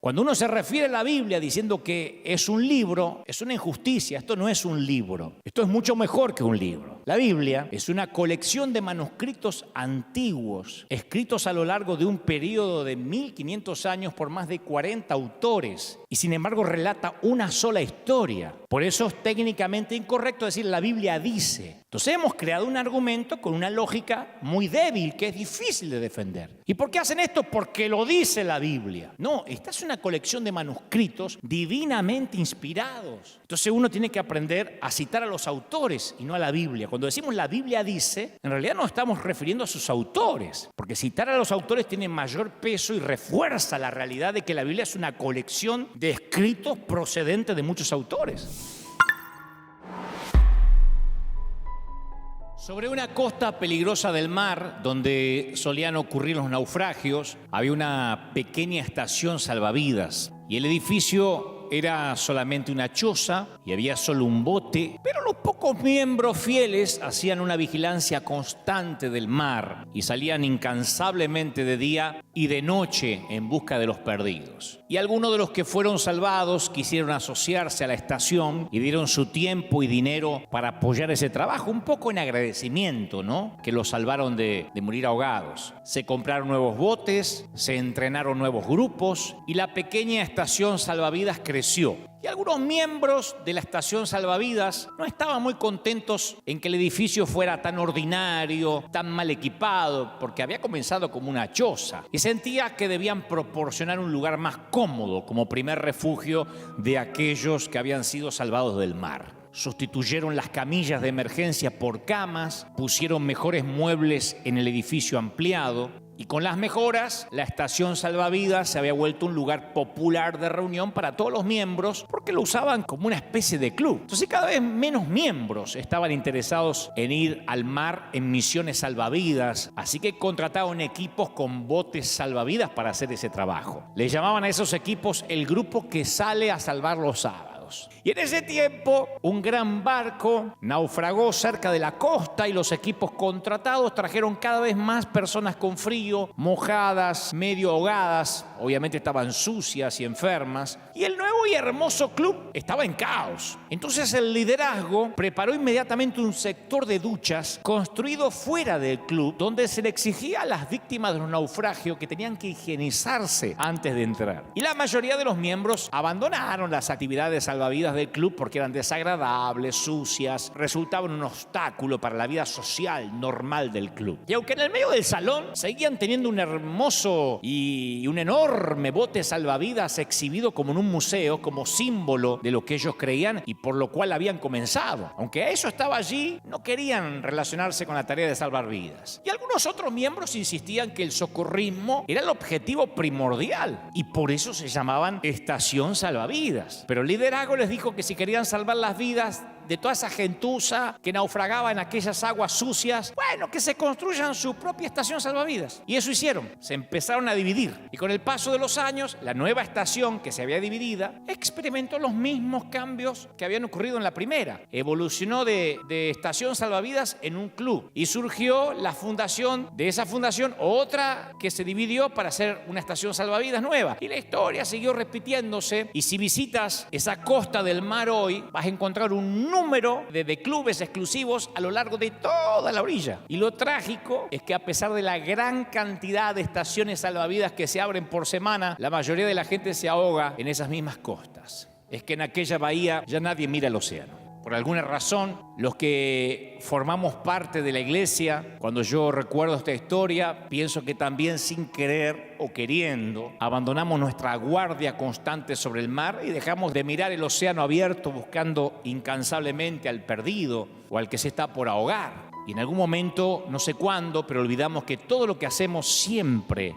Cuando uno se refiere a la Biblia diciendo que es un libro, es una injusticia. Esto no es un libro. Esto es mucho mejor que un libro. La Biblia es una colección de manuscritos antiguos, escritos a lo largo de un periodo de 1500 años por más de 40 autores. Y sin embargo relata una sola historia. Por eso es técnicamente incorrecto decir la Biblia dice. Entonces hemos creado un argumento con una lógica muy débil que es difícil de defender. ¿Y por qué hacen esto? Porque lo dice la Biblia. No, esta es una colección de manuscritos divinamente inspirados. Entonces uno tiene que aprender a citar a los autores y no a la Biblia. Cuando decimos la Biblia dice, en realidad nos estamos refiriendo a sus autores. Porque citar a los autores tiene mayor peso y refuerza la realidad de que la Biblia es una colección de escritos procedentes de muchos autores. Sobre una costa peligrosa del mar, donde solían ocurrir los naufragios, había una pequeña estación salvavidas y el edificio era solamente una choza y había solo un bote, pero los pocos miembros fieles hacían una vigilancia constante del mar y salían incansablemente de día y de noche en busca de los perdidos. Y algunos de los que fueron salvados quisieron asociarse a la estación y dieron su tiempo y dinero para apoyar ese trabajo, un poco en agradecimiento, ¿no? Que los salvaron de morir ahogados. Se compraron nuevos botes, se entrenaron nuevos grupos y la pequeña estación salvavidas creció. Y algunos miembros de la estación salvavidas no estaban muy contentos en que el edificio fuera tan ordinario, tan mal equipado, porque había comenzado como una choza y sentía que debían proporcionar un lugar más cómodo como primer refugio de aquellos que habían sido salvados del mar. Sustituyeron las camillas de emergencia por camas, pusieron mejores muebles en el edificio ampliado. Y con las mejoras, la estación salvavidas se había vuelto un lugar popular de reunión para todos los miembros porque lo usaban como una especie de club. Entonces cada vez menos miembros estaban interesados en ir al mar en misiones salvavidas, así que contrataron equipos con botes salvavidas para hacer ese trabajo. Les llamaban a esos equipos el grupo que sale a salvar los sábados. Y en ese tiempo, un gran barco naufragó cerca de la costa y los equipos contratados trajeron cada vez más personas con frío, mojadas, medio ahogadas, obviamente estaban sucias y enfermas, y el nuevo y hermoso club estaba en caos. Entonces el liderazgo preparó inmediatamente un sector de duchas construido fuera del club, donde se le exigía a las víctimas de los naufragios que tenían que higienizarse antes de entrar. Y la mayoría de los miembros abandonaron las actividades salvavidas del club porque eran desagradables, sucias, resultaban un obstáculo para la vida social normal del club. Y aunque en el medio del salón seguían teniendo un hermoso y un enorme bote salvavidas exhibido como en un museo, como símbolo de lo que ellos creían y por lo cual habían comenzado. Aunque eso estaba allí, no querían relacionarse con la tarea de salvar vidas. Y algunos otros miembros insistían que el socorrismo era el objetivo primordial y por eso se llamaban estación salvavidas. Pero el liderazgo les dijo que si querían salvar las vidas de toda esa gentuza que naufragaba en aquellas aguas sucias, bueno, que se construyan su propia estación salvavidas. Y eso hicieron, se empezaron a dividir. Y con el paso de los años, la nueva estación que se había dividida experimentó los mismos cambios que habían ocurrido en la primera. Evolucionó de estación salvavidas en un club. Y surgió la fundación de esa fundación, otra que se dividió para hacer una estación salvavidas nueva. Y la historia siguió repitiéndose. Y si visitas esa costa del mar hoy, vas a encontrar un número de clubes exclusivos a lo largo de toda la orilla. Y lo trágico es que a pesar de la gran cantidad de estaciones salvavidas que se abren por semana, la mayoría de la gente se ahoga en esas mismas costas. Es que en aquella bahía ya nadie mira el océano. Por alguna razón, los que formamos parte de la iglesia, cuando yo recuerdo esta historia, pienso que también sin querer o queriendo, abandonamos nuestra guardia constante sobre el mar y dejamos de mirar el océano abierto buscando incansablemente al perdido o al que se está por ahogar. Y en algún momento, no sé cuándo, pero olvidamos que todo lo que hacemos siempre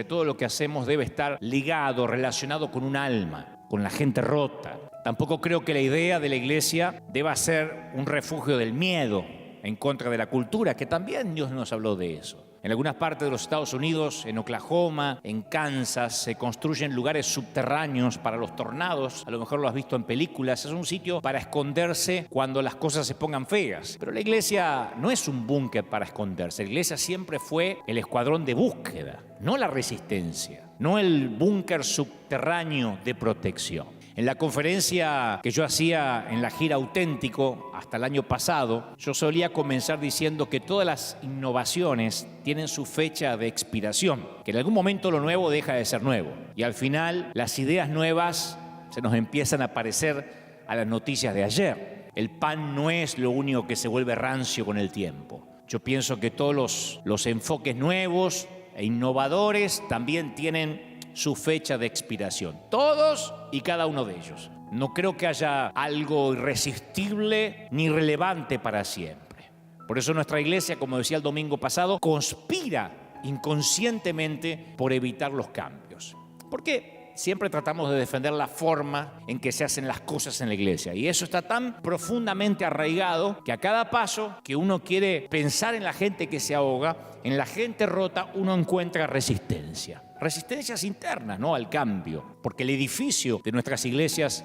todo lo que hacemos debe estar ligado, relacionado con un alma, con la gente rota. Tampoco creo que la idea de la iglesia deba ser un refugio del miedo en contra de la cultura, que también Dios nos habló de eso. En algunas partes de los Estados Unidos, en Oklahoma, en Kansas, se construyen lugares subterráneos para los tornados. A lo mejor lo has visto en películas. Es un sitio para esconderse cuando las cosas se pongan feas. Pero la iglesia no es un búnker para esconderse. La iglesia siempre fue el escuadrón de búsqueda, no la resistencia, no el búnker subterráneo de protección. En la conferencia que yo hacía en la gira Auténtico hasta el año pasado, yo solía comenzar diciendo que todas las innovaciones tienen su fecha de expiración, que en algún momento lo nuevo deja de ser nuevo y al final las ideas nuevas se nos empiezan a parecer a las noticias de ayer. El pan no es lo único que se vuelve rancio con el tiempo. Yo pienso que todos los enfoques nuevos e innovadores también tienen su fecha de expiración. Todos y cada uno de ellos. No creo que haya algo irresistible ni relevante para siempre. Por eso nuestra iglesia, como decía el domingo pasado, conspira inconscientemente por evitar los cambios. ¿Por qué? Siempre tratamos de defender la forma en que se hacen las cosas en la iglesia. Y eso está tan profundamente arraigado que a cada paso que uno quiere pensar en la gente que se ahoga, en la gente rota, uno encuentra resistencia. Resistencias internas, ¿no? Al cambio. Porque el edificio de nuestras iglesias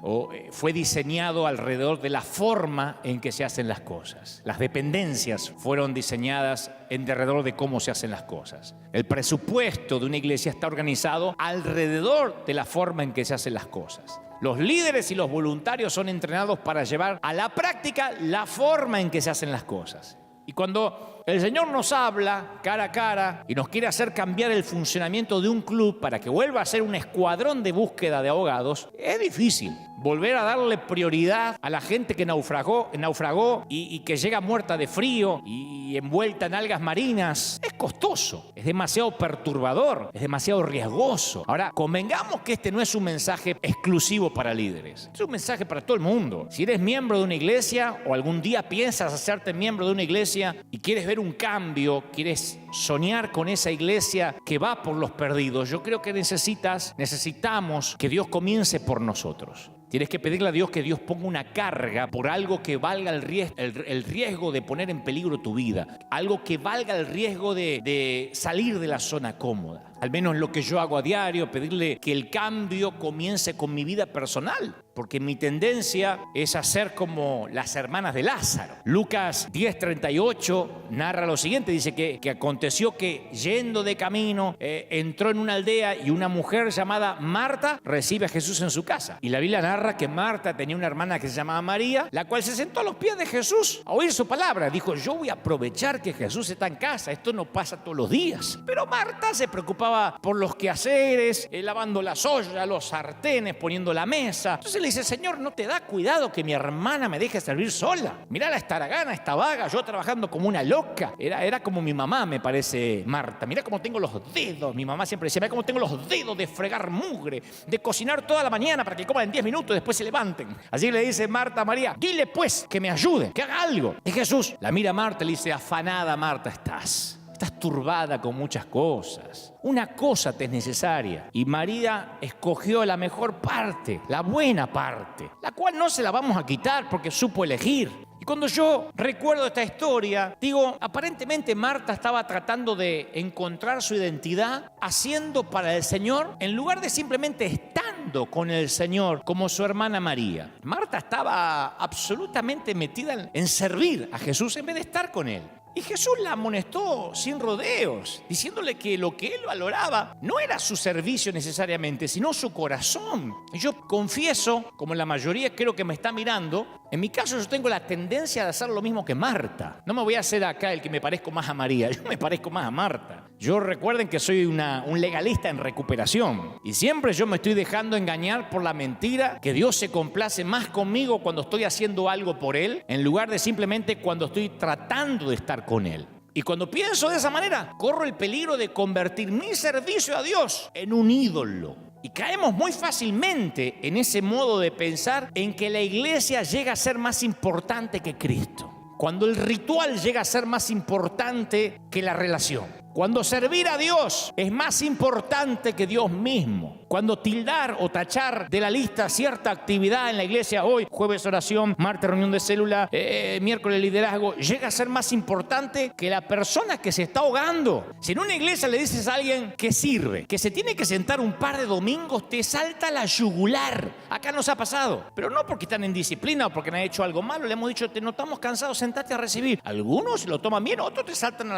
fue diseñado alrededor de la forma en que se hacen las cosas. Las dependencias fueron diseñadas alrededor de cómo se hacen las cosas. El presupuesto de una iglesia está organizado alrededor de la forma en que se hacen las cosas. Los líderes y los voluntarios son entrenados para llevar a la práctica la forma en que se hacen las cosas. Y cuando el Señor nos habla cara a cara y nos quiere hacer cambiar el funcionamiento de un club para que vuelva a ser un escuadrón de búsqueda de ahogados, es difícil volver a darle prioridad a la gente que naufragó y que llega muerta de frío y envuelta en algas marinas. Es costoso, es demasiado perturbador, es demasiado riesgoso. Ahora, convengamos que este no es un mensaje exclusivo para líderes, es un mensaje para todo el mundo. Si eres miembro de una iglesia o algún día piensas hacerte miembro de una iglesia y quieres ver un cambio, quieres soñar con esa iglesia que va por los perdidos, yo creo que necesitamos que Dios comience por nosotros. Tienes que pedirle a Dios que Dios ponga una carga por algo que valga el riesgo de poner en peligro tu vida, algo que valga el riesgo de salir de la zona cómoda. Al menos lo que yo hago a diario, pedirle que el cambio comience con mi vida personal, porque mi tendencia es hacer como las hermanas de Lázaro. Lucas 10:38 narra lo siguiente, dice que aconteció que yendo de camino entró en una aldea y una mujer llamada Marta recibe a Jesús en su casa. Y la Biblia narra que Marta tenía una hermana que se llamaba María, la cual se sentó a los pies de Jesús a oír su palabra. Dijo, yo voy a aprovechar que Jesús está en casa, esto no pasa todos los días. Pero Marta se preocupaba por los quehaceres, lavando las ollas, los sartenes, poniendo la mesa. Entonces le dice, Señor, ¿no te da cuidado que mi hermana me deje servir sola? Mirá la estaragana, esta vaga, yo trabajando como una loca. Era como mi mamá, me parece, Marta. Mirá cómo tengo los dedos. Mi mamá siempre decía, mirá cómo tengo los dedos de fregar mugre, de cocinar toda la mañana para que coman en 10 minutos y después se levanten. Así le dice Marta a María, dile pues que me ayude, que haga algo. Y Jesús la mira a Marta y le dice, afanada Marta estás turbada con muchas cosas. Una cosa te es necesaria. Y María escogió la mejor parte, la buena parte, la cual no se la vamos a quitar porque supo elegir. Y cuando yo recuerdo esta historia, digo, aparentemente Marta estaba tratando de encontrar su identidad haciendo para el Señor en lugar de simplemente estando con el Señor como su hermana María. Marta estaba absolutamente metida en servir a Jesús en vez de estar con Él. Y Jesús la amonestó sin rodeos, diciéndole que lo que él valoraba no era su servicio necesariamente, sino su corazón. Y yo confieso, como la mayoría creo que me está mirando, en mi caso yo tengo la tendencia de hacer lo mismo que Marta. No me voy a hacer acá el que me parezco más a María, yo me parezco más a Marta. Yo recuerden que soy un legalista en recuperación y siempre yo me estoy dejando engañar por la mentira que Dios se complace más conmigo cuando estoy haciendo algo por Él en lugar de simplemente cuando estoy tratando de estar con Él. Y cuando pienso de esa manera, corro el peligro de convertir mi servicio a Dios en un ídolo. Y caemos muy fácilmente en ese modo de pensar en que la iglesia llega a ser más importante que Cristo. Cuando el ritual llega a ser más importante que la relación. Cuando servir a Dios es más importante que Dios mismo. Cuando tildar o tachar de la lista cierta actividad en la iglesia, hoy jueves oración, martes reunión de célula, miércoles liderazgo, llega a ser más importante que la persona que se está ahogando. Si en una iglesia le dices a alguien que sirve, que se tiene que sentar un par de domingos, te salta la yugular. Acá nos ha pasado, pero no porque están en disciplina o porque han hecho algo malo. Le hemos dicho, te notamos cansados, sentate a recibir. Algunos lo toman bien, otros te saltan a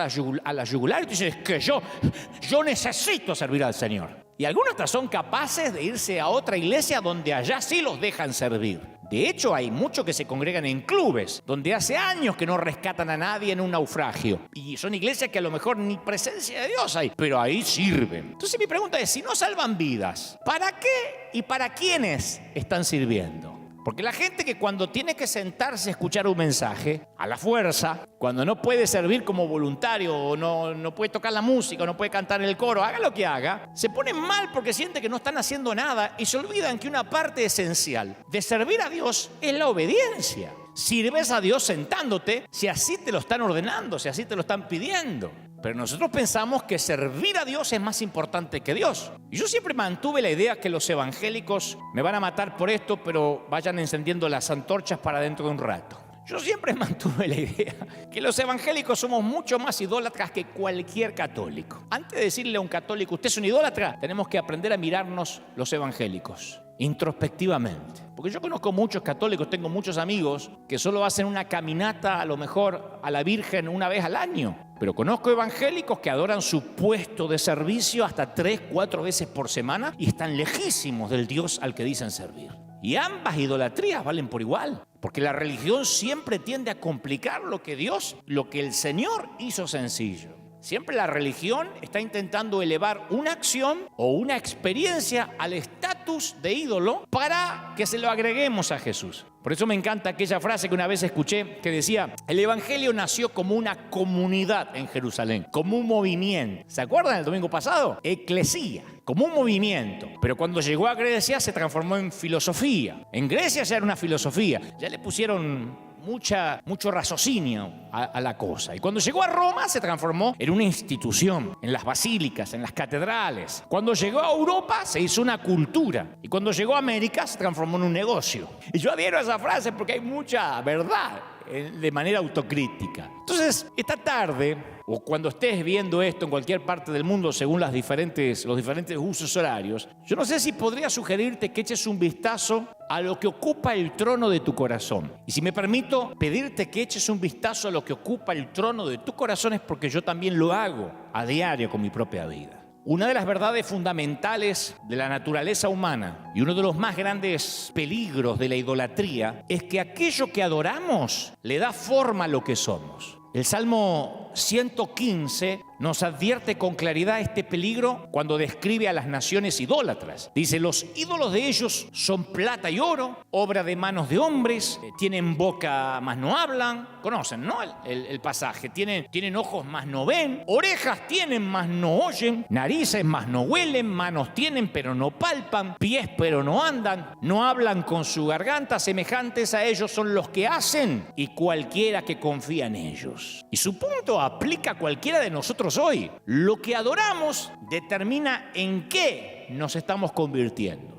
la yugular y te dicen, es que yo necesito servir al Señor. Y algunos hasta son capaces de irse a otra iglesia donde allá sí los dejan servir. De hecho, hay muchos que se congregan en clubes, donde hace años que no rescatan a nadie en un naufragio. Y son iglesias que a lo mejor ni presencia de Dios hay, pero ahí sirven. Entonces mi pregunta es, si no salvan vidas, ¿para qué y para quiénes están sirviendo? Porque la gente que cuando tiene que sentarse a escuchar un mensaje, a la fuerza, cuando no puede servir como voluntario, o no puede tocar la música, o no puede cantar en el coro, haga lo que haga, se ponen mal porque sienten que no están haciendo nada y se olvidan que una parte esencial de servir a Dios es la obediencia. Sirves a Dios sentándote si así te lo están ordenando, si así te lo están pidiendo. Pero nosotros pensamos que servir a Dios es más importante que Dios. Y yo siempre mantuve la idea que los evangélicos me van a matar por esto, pero vayan encendiendo las antorchas para dentro de un rato. Yo siempre mantuve la idea que los evangélicos somos mucho más idólatras que cualquier católico. Antes de decirle a un católico, usted es un idólatra, tenemos que aprender a mirarnos los evangélicos introspectivamente. Porque yo conozco muchos católicos, tengo muchos amigos que solo hacen una caminata a lo mejor a la Virgen una vez al año. Pero conozco evangélicos que adoran su puesto de servicio hasta 3, 4 veces por semana y están lejísimos del Dios al que dicen servir. Y ambas idolatrías valen por igual, porque la religión siempre tiende a complicar lo que el Señor hizo sencillo. Siempre la religión está intentando elevar una acción o una experiencia al estatus de ídolo para que se lo agreguemos a Jesús. Por eso me encanta aquella frase que una vez escuché que decía, el evangelio nació como una comunidad en Jerusalén, como un movimiento. ¿Se acuerdan el domingo pasado? Eclesía, como un movimiento. Pero cuando llegó a Grecia se transformó en filosofía. En Grecia ya era una filosofía, ya le pusieron mucho raciocinio a la cosa. Y cuando llegó a Roma se transformó en una institución, en las basílicas, en las catedrales. Cuando llegó a Europa se hizo una cultura. Y cuando llegó a América se transformó en un negocio. Y yo adhiero a esa frase porque hay mucha verdad de manera autocrítica. Entonces, esta tarde, o cuando estés viendo esto en cualquier parte del mundo según los diferentes usos horarios, yo no sé si podría sugerirte que eches un vistazo a lo que ocupa el trono de tu corazón. Y si me permito pedirte que eches un vistazo a lo que ocupa el trono de tu corazón es porque yo también lo hago a diario con mi propia vida. Una de las verdades fundamentales de la naturaleza humana y uno de los más grandes peligros de la idolatría es que aquello que adoramos le da forma a lo que somos. El Salmo 115 nos advierte con claridad este peligro cuando describe a las naciones idólatras. Dice, los ídolos de ellos son plata y oro, obra de manos de hombres, tienen boca mas no hablan. Conocen, ¿no? El pasaje. Tienen ojos mas no ven, orejas tienen mas no oyen, narices mas no huelen, manos tienen pero no palpan, pies pero no andan, no hablan con su garganta, semejantes a ellos son los que hacen y cualquiera que confía en ellos. Y su punto aplica a cualquiera de nosotros hoy. Lo que adoramos determina en qué nos estamos convirtiendo.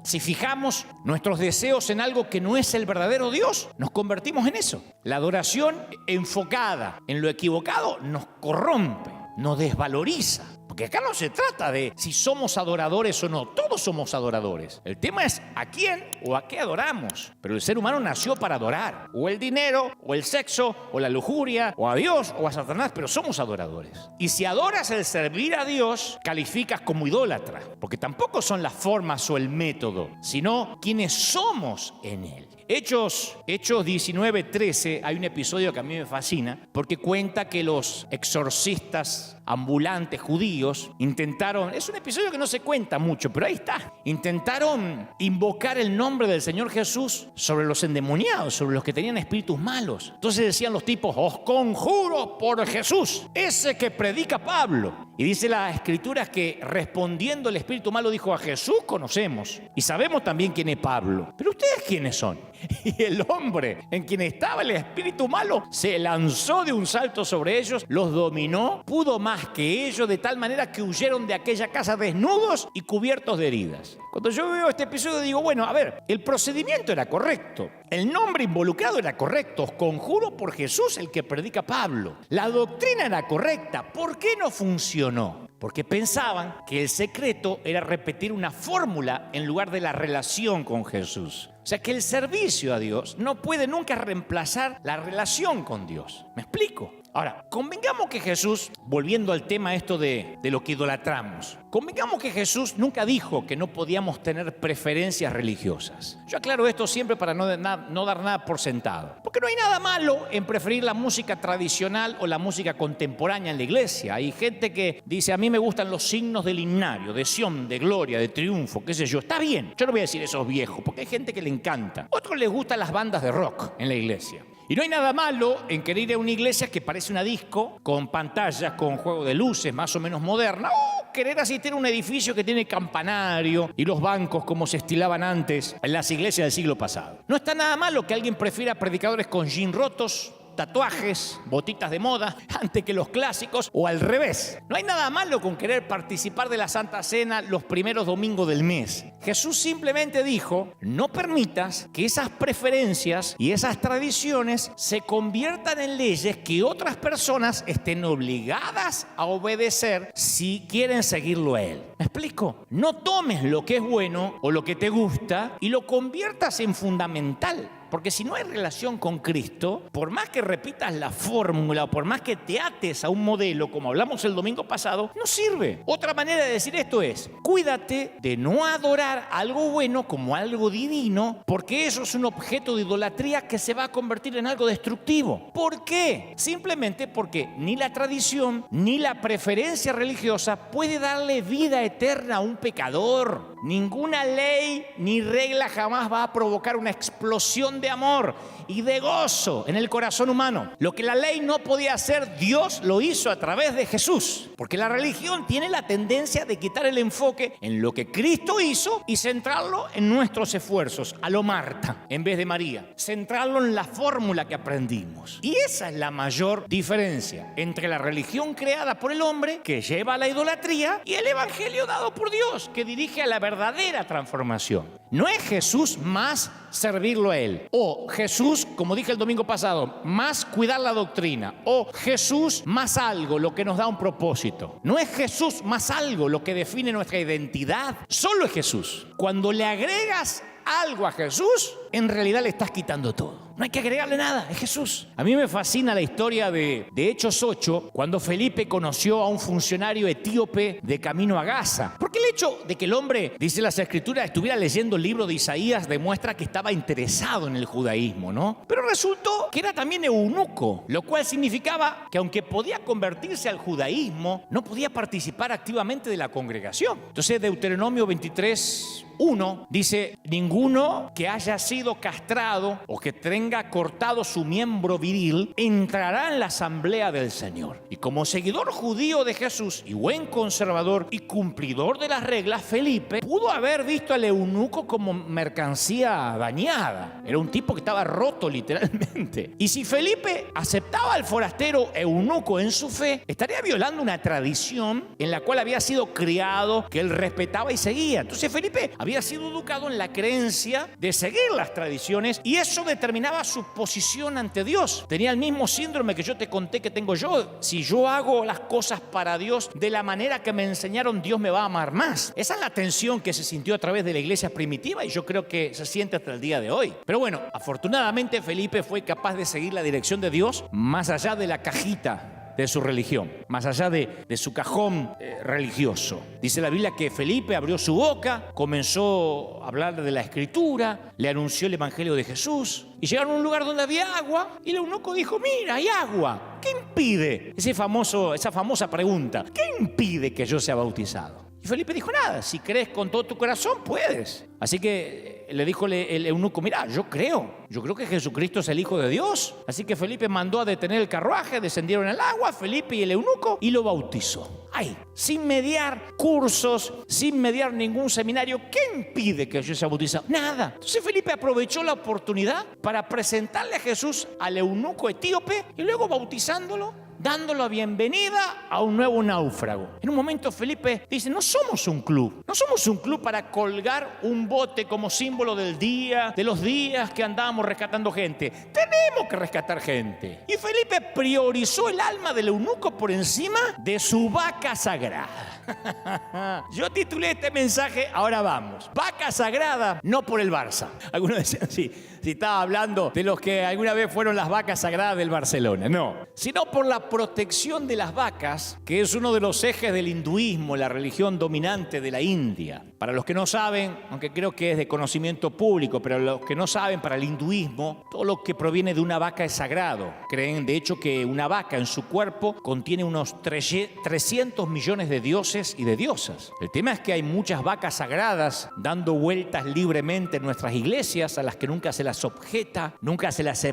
Si fijamos nuestros deseos en algo que no es el verdadero Dios, nos convertimos en eso. La adoración enfocada en lo equivocado nos corrompe, nos desvaloriza. Porque acá no se trata de si somos adoradores o no, todos somos adoradores. El tema es a quién o a qué adoramos. Pero el ser humano nació para adorar. O el dinero, o el sexo, o la lujuria, o a Dios, o a Satanás, pero somos adoradores. Y si adoras el servir a Dios, calificas como idólatra. Porque tampoco son las formas o el método, sino quienes somos en Él. Hechos 19:13, hay un episodio que a mí me fascina porque cuenta que los exorcistas ambulantes judíos intentaron, es un episodio que no se cuenta mucho, pero ahí está, intentaron invocar el nombre del Señor Jesús sobre los endemoniados, sobre los que tenían espíritus malos. Entonces decían los tipos, os conjuro por Jesús, ese que predica Pablo. Y dice la Escritura que respondiendo el espíritu malo dijo, a Jesús conocemos y sabemos también quién es Pablo, pero ¿ustedes quiénes son? Y el hombre en quien estaba el espíritu malo se lanzó de un salto sobre ellos, los dominó, pudo más que ellos, de tal manera manera que huyeron de aquella casa desnudos y cubiertos de heridas. Cuando yo veo este episodio digo, bueno, a ver, el procedimiento era correcto, el nombre involucrado era correcto, os conjuro por Jesús el que predica Pablo. La doctrina era correcta, ¿por qué no funcionó? Porque pensaban que el secreto era repetir una fórmula en lugar de la relación con Jesús. O sea que el servicio a Dios no puede nunca reemplazar la relación con Dios. ¿Me explico? Ahora, convengamos que Jesús, volviendo al tema esto de lo que idolatramos, convengamos que Jesús nunca dijo que no podíamos tener preferencias religiosas. Yo aclaro esto siempre para no dar nada por sentado. Porque no hay nada malo en preferir la música tradicional o la música contemporánea en la iglesia. Hay gente que dice, a mí me gustan los signos del himnario, de Sión, de gloria, de triunfo, qué sé yo. Está bien, yo no voy a decir esos viejos, porque hay gente que le encanta. A otros les gustan las bandas de rock en la iglesia. Y no hay nada malo en querer ir a una iglesia que parece una disco, con pantallas, con juego de luces más o menos moderna, o querer asistir a un edificio que tiene campanario y los bancos como se estilaban antes en las iglesias del siglo pasado. No está nada malo que alguien prefiera predicadores con jeans rotos, tatuajes, botitas de moda, antes que los clásicos, o al revés. No hay nada malo con querer participar de la Santa Cena los primeros domingos del mes. Jesús simplemente dijo, no permitas que esas preferencias y esas tradiciones se conviertan en leyes que otras personas estén obligadas a obedecer si quieren seguirlo a Él. ¿Me explico? No tomes lo que es bueno o lo que te gusta y lo conviertas en fundamental. Porque si no hay relación con Cristo, por más que repitas la fórmula o por más que te ates a un modelo, como hablamos el domingo pasado, no sirve. Otra manera de decir esto es, cuídate de no adorar algo bueno como algo divino, porque eso es un objeto de idolatría que se va a convertir en algo destructivo. ¿Por qué? Simplemente porque ni la tradición ni la preferencia religiosa puede darle vida eterna a un pecador. Ninguna ley ni regla jamás va a provocar una explosión de amor y de gozo en el corazón humano. Lo que la ley no podía hacer, Dios lo hizo a través de Jesús. Porque la religión tiene la tendencia de quitar el enfoque en lo que Cristo hizo y centrarlo en nuestros esfuerzos, a lo Marta en vez de María. Centrarlo en la fórmula que aprendimos. Y esa es la mayor diferencia entre la religión creada por el hombre, que lleva a la idolatría, y el evangelio dado por Dios, que dirige a la verdadera transformación. No es Jesús más servirlo a Él, o Jesús, como dije el domingo pasado, más cuidar la doctrina, o Jesús más algo, lo que nos da un propósito. No es Jesús más algo lo que define nuestra identidad, solo es Jesús. Cuando le agregas algo a Jesús, en realidad le estás quitando todo. No hay que agregarle nada, es Jesús. A mí me fascina la historia de Hechos 8, cuando Felipe conoció a un funcionario etíope de camino a Gaza. Porque el hecho de que el hombre, dice las Escrituras, estuviera leyendo el libro de Isaías demuestra que estaba interesado en el judaísmo, ¿no? Pero resultó que era también eunuco, lo cual significaba que aunque podía convertirse al judaísmo, no podía participar activamente de la congregación. Entonces Deuteronomio 23:1 dice, ninguno que haya sido castrado o que tenga cortado su miembro viril entrará en la asamblea del Señor. Y como seguidor judío de Jesús y buen conservador y cumplidor de las reglas, Felipe pudo haber visto al eunuco como mercancía dañada. Era un tipo que estaba roto literalmente. Y si Felipe aceptaba al forastero eunuco en su fe, estaría violando una tradición en la cual había sido criado, que él respetaba y seguía. Entonces Felipe había sido educado en la creencia de seguir las tradiciones y eso determinaba su posición ante Dios. Tenía el mismo síndrome que yo te conté que tengo yo. Si yo hago las cosas para Dios de la manera que me enseñaron, Dios me va a amar más. Esa es la tensión que se sintió a través de la iglesia primitiva y yo creo que se siente hasta el día de hoy. Pero bueno, afortunadamente Felipe fue capaz de seguir la dirección de Dios más allá de la cajita de su religión, más allá de su cajón religioso. Dice la Biblia que Felipe abrió su boca, comenzó a hablar de la Escritura, le anunció el Evangelio de Jesús y llegaron a un lugar donde había agua y el eunuco dijo, mira, hay agua, ¿qué impide? Esa famosa pregunta, ¿qué impide que yo sea bautizado? Y Felipe dijo, nada, si crees con todo tu corazón, puedes. Así que le dijo el eunuco, mira, yo creo que Jesucristo es el Hijo de Dios. Así que Felipe mandó a detener el carruaje, descendieron al agua, Felipe y el eunuco, y lo bautizó. Ay, sin mediar cursos, sin mediar ningún seminario, ¿qué impide que yo sea bautizado? Nada. Entonces Felipe aprovechó la oportunidad para presentarle a Jesús al eunuco etíope y luego bautizándolo, dando la bienvenida a un nuevo náufrago. En un momento Felipe dice, no somos un club para colgar un bote como símbolo del día, de los días que andamos rescatando gente. Tenemos que rescatar gente. Y Felipe priorizó el alma del eunuco por encima de su vaca sagrada. Yo titulé este mensaje, ahora vamos, vaca sagrada, no por el Barça. Algunos decían, sí, si estaba hablando de los que alguna vez fueron las vacas sagradas del Barcelona, no, sino por la protección de las vacas, que es uno de los ejes del hinduismo, la religión dominante de la India. Para los que no saben, aunque creo que es de conocimiento público, pero los que no saben, para el hinduismo, todo lo que proviene de una vaca es sagrado. Creen, de hecho, que una vaca en su cuerpo contiene unos 300 millones de dioses y de diosas. El tema es que hay muchas vacas sagradas dando vueltas libremente en nuestras iglesias, a las que nunca se las objeta, nunca se las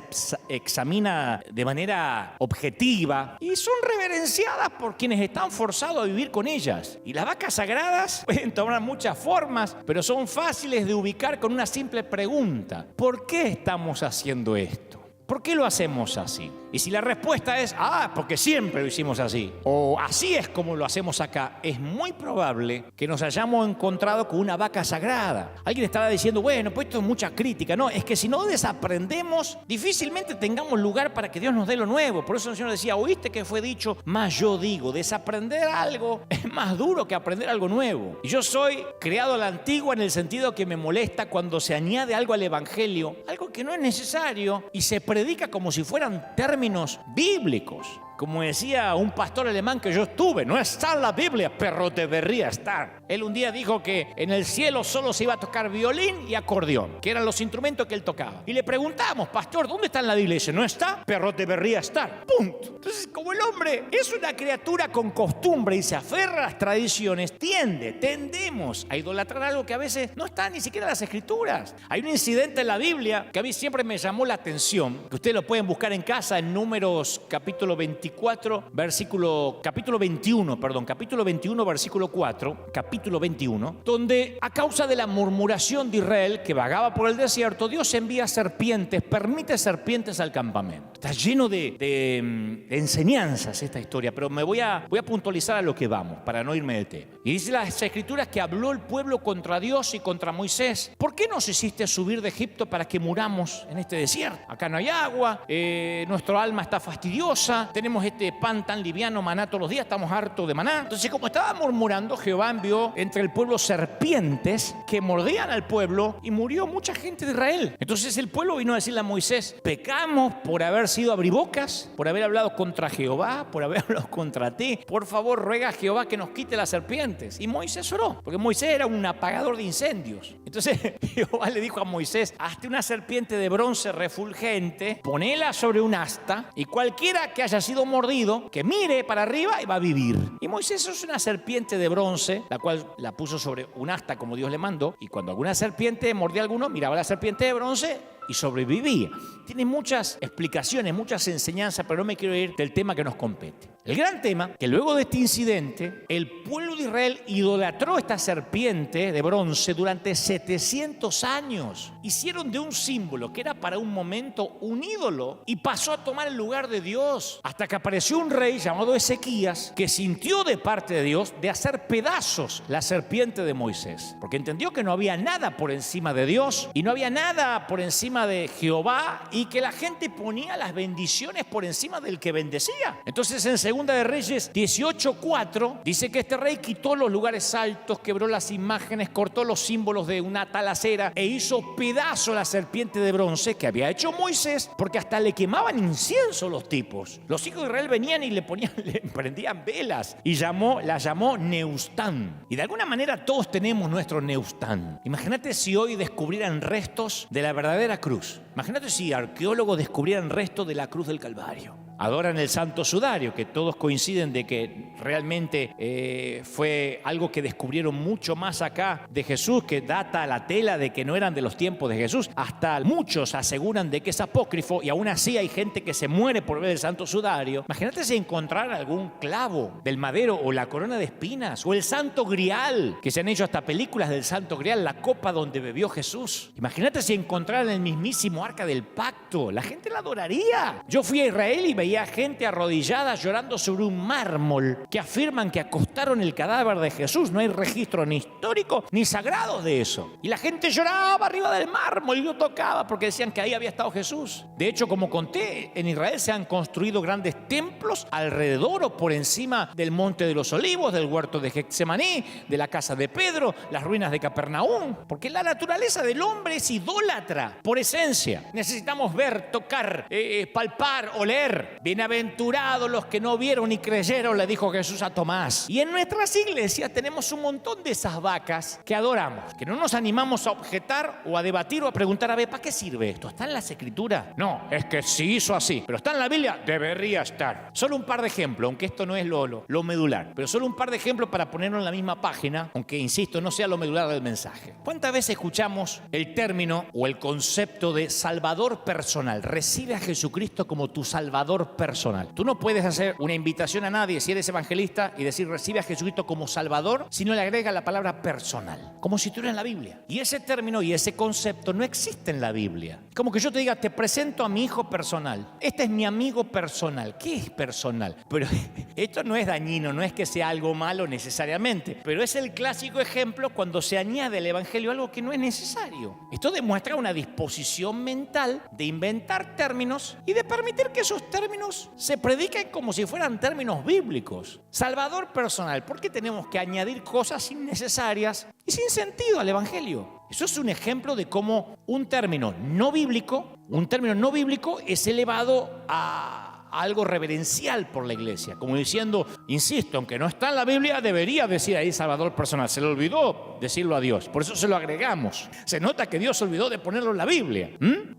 examina de manera objetiva y son reverenciadas por quienes están forzados a vivir con ellas. Y las vacas sagradas pueden tomar muchas formas, pero son fáciles de ubicar con una simple pregunta. ¿Por qué estamos haciendo esto? ¿Por qué lo hacemos así? Y si la respuesta es, porque siempre lo hicimos así, o así es como lo hacemos acá, es muy probable que nos hayamos encontrado con una vaca sagrada. Alguien estará diciendo, bueno, pues esto es mucha crítica. No, es que si no desaprendemos, difícilmente tengamos lugar para que Dios nos dé lo nuevo. Por eso el Señor decía, oíste que fue dicho, mas yo digo, desaprender algo es más duro que aprender algo nuevo. Y yo soy criado a la antigua en el sentido que me molesta cuando se añade algo al evangelio, algo que no es necesario, y se predica como si fueran términos bíblicos. Como decía un pastor alemán que yo estuve, no está en la Biblia, pero debería estar. Él un día dijo que en el cielo solo se iba a tocar violín y acordeón, que eran los instrumentos que él tocaba. Y le preguntamos, pastor, ¿dónde está en la Biblia? Y dice, no está, pero debería estar. Punto. Entonces, como el hombre es una criatura con costumbre y se aferra a las tradiciones, tendemos a idolatrar algo que a veces no está ni siquiera en las Escrituras. Hay un incidente en la Biblia que a mí siempre me llamó la atención, que ustedes lo pueden buscar en casa en Números capítulo 24, capítulo 21, versículo 4, capítulo 21, donde a causa de la murmuración de Israel que vagaba por el desierto, Dios envía serpientes, permite serpientes al campamento. Está lleno de enseñanzas esta historia, pero me voy a puntualizar a lo que vamos, para no irme del tema. Y dice las Escrituras que habló el pueblo contra Dios y contra Moisés. ¿Por qué nos hiciste subir de Egipto para que muramos en este desierto? Acá no hay agua, nuestro alma está fastidiosa, tenemos este pan tan liviano, maná todos los días, estamos hartos de maná. Entonces, como estaba murmurando, Jehová envió entre el pueblo serpientes que mordían al pueblo y murió mucha gente de Israel. Entonces el pueblo vino a decirle a Moisés, pecamos por haber sido abribocas, por haber hablado contra Jehová, por haber hablado contra ti. Por favor, ruega a Jehová que nos quite las serpientes. Y Moisés oró, porque Moisés era un apagador de incendios. Entonces Jehová le dijo a Moisés, hazte una serpiente de bronce refulgente, ponela sobre un asta y cualquiera que haya sido mordido, que mire para arriba y va a vivir. Y Moisés es una serpiente de bronce, la cual la puso sobre un asta como Dios le mandó, y cuando alguna serpiente mordía a alguno, miraba la serpiente de bronce y sobrevivía. Tiene muchas explicaciones, muchas enseñanzas, pero no me quiero ir del tema que nos compete. El gran tema, que luego de este incidente, el pueblo de Israel idolatró esta serpiente de bronce durante 700 años. Hicieron de un símbolo que era para un momento un ídolo y pasó a tomar el lugar de Dios. Hasta que apareció un rey llamado Ezequías que sintió de parte de Dios de hacer pedazos la serpiente de Moisés. Porque entendió que no había nada por encima de Dios y no había nada por encima de Jehová y que la gente ponía las bendiciones por encima del que bendecía. Entonces en Segunda de Reyes 18:4 dice que este rey quitó los lugares altos, quebró las imágenes, cortó los símbolos de una talacera e hizo pedazo la serpiente de bronce que había hecho Moisés, porque hasta le quemaban incienso los tipos. Los hijos de Israel venían y le prendían velas y la llamó Neustán. Y de alguna manera todos tenemos nuestro Neustán. Imagínate si hoy descubrieran restos de la verdadera cruz. Imagínate si arqueólogos descubrieran restos de la cruz del Calvario. Adoran el Santo Sudario, que todos coinciden de que realmente fue algo que descubrieron mucho más acá de Jesús, que data la tela de que no eran de los tiempos de Jesús. Hasta muchos aseguran de que es apócrifo y aún así hay gente que se muere por ver el Santo Sudario. Imagínate si encontrar algún clavo del madero o la corona de espinas o el Santo Grial, que se han hecho hasta películas del Santo Grial, la copa donde bebió Jesús. Imagínate si encontraran el mismísimo Arca del Pacto, la gente la adoraría. Yo fui a Israel y veía veía gente arrodillada llorando sobre un mármol que afirman que acostaron el cadáver de Jesús. No hay registro ni histórico ni sagrado de eso. Y la gente lloraba arriba del mármol y lo tocaba porque decían que ahí había estado Jesús. De hecho, como conté, en Israel se han construido grandes templos alrededor o por encima del Monte de los Olivos, del huerto de Getsemaní, de la casa de Pedro, las ruinas de Capernaum, porque la naturaleza del hombre es idólatra por esencia. Necesitamos ver, tocar, palpar, oler. Bienaventurados los que no vieron y creyeron, le dijo Jesús a Tomás. Y en nuestras iglesias tenemos un montón de esas vacas que adoramos, que no nos animamos a objetar o a debatir o a preguntar, a ver, ¿para qué sirve esto? ¿Está en las escrituras? No, es que sí hizo así, pero ¿está en la Biblia? Debería estar. Solo un par de ejemplos, aunque esto no es lo medular, pero solo un par de ejemplos para ponerlo en la misma página, aunque, insisto, no sea lo medular del mensaje. ¿Cuántas veces escuchamos el término o el concepto de salvador personal? Recibe a Jesucristo como tu salvador personal. Tú no puedes hacer una invitación a nadie si eres evangelista y decir recibe a Jesucristo como salvador si no le agrega la palabra personal, como si estuviera en la Biblia. Y ese término y ese concepto no existe en la Biblia. Como que yo te diga, te presento a mi hijo personal. Este es mi amigo personal. ¿Qué es personal? Pero esto no es dañino, no es que sea algo malo necesariamente, pero es el clásico ejemplo cuando se añade al evangelio algo que no es necesario. Esto demuestra una disposición mental de inventar términos y de permitir que esos términos se prediquen como si fueran términos bíblicos. Salvador personal, ¿por qué tenemos que añadir cosas innecesarias y sin sentido al evangelio? Eso es un ejemplo de cómo un término no bíblico es elevado a algo reverencial por la iglesia, como diciendo, insisto, aunque no está en la Biblia, debería decir ahí salvador personal. Se le olvidó decirlo a Dios, por eso se lo agregamos. Se nota que Dios se olvidó de ponerlo en la Biblia.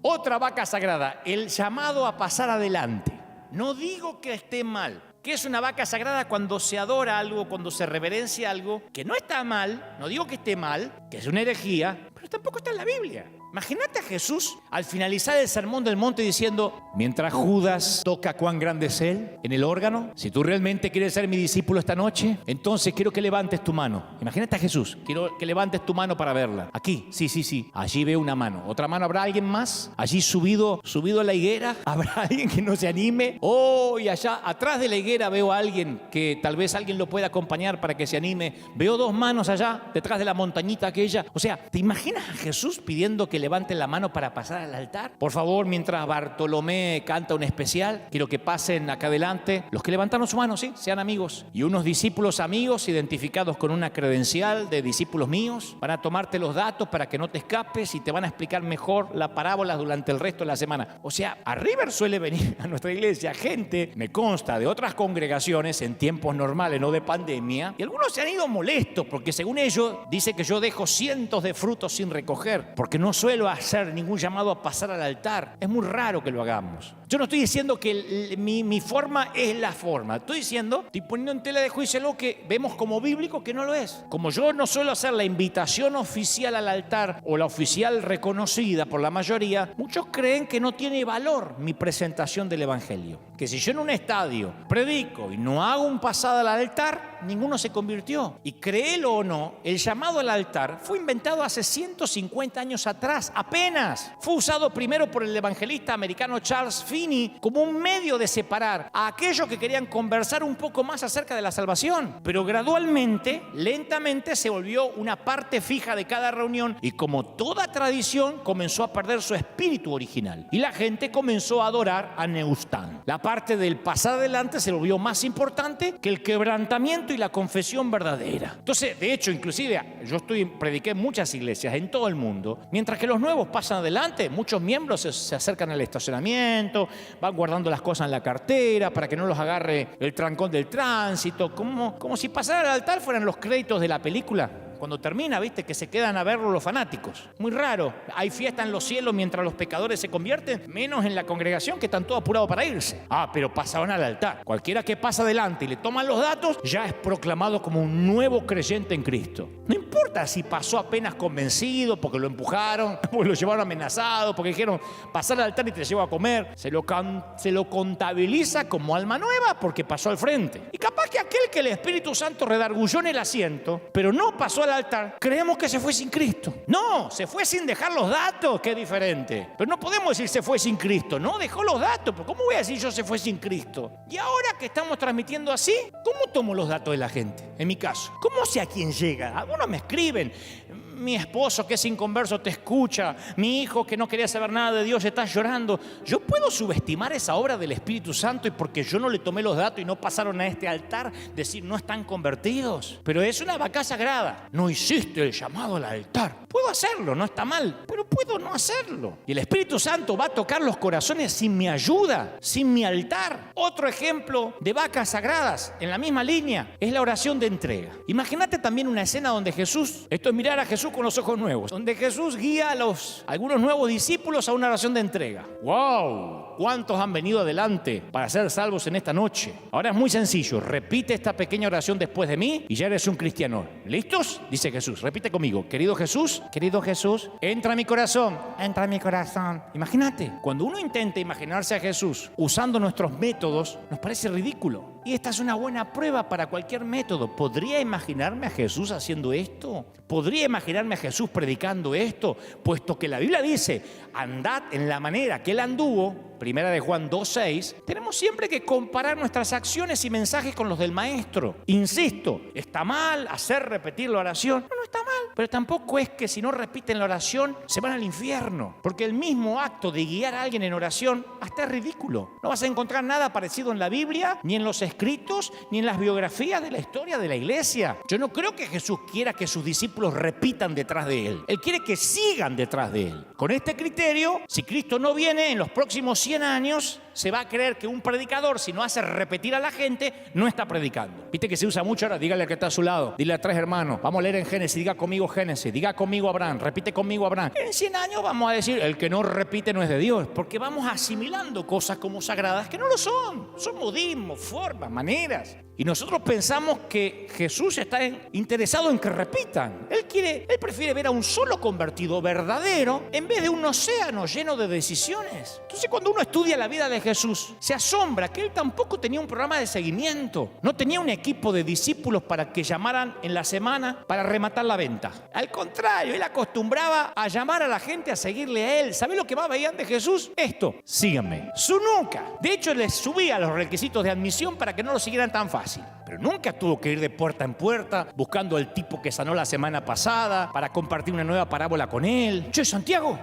Otra vaca sagrada, el llamado a pasar adelante. No digo que esté mal. ¿Qué es una vaca sagrada? Cuando se adora algo, cuando se reverencia algo, que no está mal, no digo que esté mal, que es una herejía, pero tampoco está en la Biblia. Imagínate a Jesús al finalizar el sermón del monte diciendo, mientras Judas toca cuán grande es él en el órgano, si tú realmente quieres ser mi discípulo esta noche, entonces quiero que levantes tu mano. Imagínate a Jesús, quiero que levantes tu mano para verla. Aquí, sí, allí veo una mano. ¿Otra mano? ¿Habrá alguien más? Allí subido a la higuera, ¿habrá alguien que no se anime? Y allá atrás de la higuera veo a alguien que tal vez alguien lo pueda acompañar para que se anime. Veo dos manos allá, detrás de la montañita aquella. O sea, ¿te imaginas a Jesús pidiendo que levanten la mano para pasar al altar? Por favor, mientras Bartolomé canta un especial, quiero que pasen acá adelante los que levantaron su mano, sí, sean amigos. Y unos discípulos amigos identificados con una credencial de discípulos míos van a tomarte los datos para que no te escapes y te van a explicar mejor la parábola durante el resto de la semana. O sea, a River suele venir a nuestra iglesia gente, me consta, de otras congregaciones en tiempos normales, no de pandemia, y algunos se han ido molestos porque según ellos dice que yo dejo cientos de frutos sin recoger porque no suelo hacer ningún llamado a pasar al altar. Es muy raro que lo hagamos. Yo no estoy diciendo que mi forma es la forma. Estoy poniendo en tela de juicio algo que vemos como bíblico que no lo es. Como yo no suelo hacer la invitación oficial al altar o la oficial reconocida por la mayoría, muchos creen que no tiene valor mi presentación del evangelio. Que si yo en un estadio predico y no hago un pasado al altar, ninguno se convirtió. Y créelo o no, el llamado al altar fue inventado hace 150 años atrás, apenas. Fue usado primero por el evangelista americano Charles Finney como un medio de separar a aquellos que querían conversar un poco más acerca de la salvación. Pero gradualmente, lentamente se volvió una parte fija de cada reunión y como toda tradición comenzó a perder su espíritu original. Y la gente comenzó a adorar a Nehushtan. La parte del pasar adelante se volvió más importante que el quebrantamiento y la confesión verdadera. Entonces, de hecho, inclusive yo prediqué en muchas iglesias en todo el mundo, mientras que los nuevos pasan adelante, muchos miembros se acercan al estacionamiento, van guardando las cosas en la cartera para que no los agarre el trancón del tránsito, como si pasar al altar fueran los créditos de la película. Cuando termina, viste, que se quedan a verlo los fanáticos. Muy raro. Hay fiesta en los cielos mientras los pecadores se convierten, menos en la congregación que están todos apurados para irse. Pero pasaron al altar. Cualquiera que pasa adelante y le toman los datos, ya es proclamado como un nuevo creyente en Cristo. No importa si pasó apenas convencido, porque lo empujaron, porque lo llevaron amenazado, porque dijeron, pasar al altar y te llevo a comer. Se lo contabiliza como alma nueva porque pasó al frente. Y capaz que aquel que el Espíritu Santo redargulló en el asiento, pero no pasó al altar, creemos que se fue sin Cristo. No, se fue sin dejar los datos, que es diferente. Pero no podemos decir se fue sin Cristo, no, dejó los datos. ¿Pero cómo voy a decir yo se fue sin Cristo? Y ahora que estamos transmitiendo así, ¿cómo tomo los datos de la gente? En mi caso, ¿cómo sé a quién llega? Algunos me escriben. Mi esposo que es inconverso te escucha. Mi hijo que no quería saber nada de Dios está llorando. ¿Yo puedo subestimar esa obra del Espíritu Santo y porque yo no le tomé los datos y no pasaron a este altar decir no están convertidos? Pero es una vaca sagrada. No hiciste el llamado al altar. Puedo hacerlo, no está mal, pero puedo no hacerlo. Y el Espíritu Santo va a tocar los corazones sin mi ayuda, sin mi altar. Otro ejemplo de vacas sagradas en la misma línea es la oración de entrega. Imagínate también una escena donde Jesús, esto es mirar a Jesús con los ojos nuevos, donde Jesús guía a algunos nuevos discípulos a una oración de entrega. ¡Wow! ¿Cuántos han venido adelante para ser salvos en esta noche? Ahora es muy sencillo, repite esta pequeña oración después de mí y ya eres un cristiano. ¿Listos? Dice Jesús, repite conmigo. Querido Jesús, entra a mi corazón. Entra a mi corazón. Imagínate, cuando uno intenta imaginarse a Jesús usando nuestros métodos, nos parece ridículo. Y esta es una buena prueba para cualquier método. ¿Podría imaginarme a Jesús haciendo esto? ¿Podría imaginarme a Jesús predicando esto? Puesto que la Biblia dice, andad en la manera que Él anduvo, primera de Juan 2:6, tenemos siempre que comparar nuestras acciones y mensajes con los del Maestro. Insisto, ¿está mal repetir la oración? No está mal, pero tampoco es que si no repiten la oración se van al infierno. Porque el mismo acto de guiar a alguien en oración hasta es ridículo. No vas a encontrar nada parecido en la Biblia, ni en los escritos, ni en las biografías de la historia de la iglesia. Yo no creo que Jesús quiera que sus discípulos repitan detrás de Él. Él quiere que sigan detrás de Él. Con este criterio, si Cristo no viene en los próximos 100 años, se va a creer que un predicador, si no hace repetir a la gente, no está predicando. Viste que se usa mucho ahora, dígale al que está a su lado, dile a 3 hermanos, vamos a leer en Génesis, diga conmigo Génesis, diga conmigo Abraham, repite conmigo Abraham. En 100 años vamos a decir, el que no repite no es de Dios, porque vamos asimilando cosas como sagradas que no lo son. Son modismos, formas, maneras. Y nosotros pensamos que Jesús está interesado en que repitan. Él prefiere ver a un solo convertido verdadero en vez de un océano lleno de decisiones. Entonces, cuando uno estudia la vida de Jesús, se asombra que Él tampoco tenía un programa de seguimiento. No tenía un equipo de discípulos para que llamaran en la semana para rematar la venta. Al contrario, Él acostumbraba a llamar a la gente a seguirle a Él. ¿Sabés lo que más veían de Jesús? Esto, síganme. Su nuca. De hecho, les subía los requisitos de admisión para que no lo siguieran tan fácil. Pero nunca tuvo que ir de puerta en puerta buscando al tipo que sanó la semana pasada para compartir una nueva parábola con él. Che, Santiago,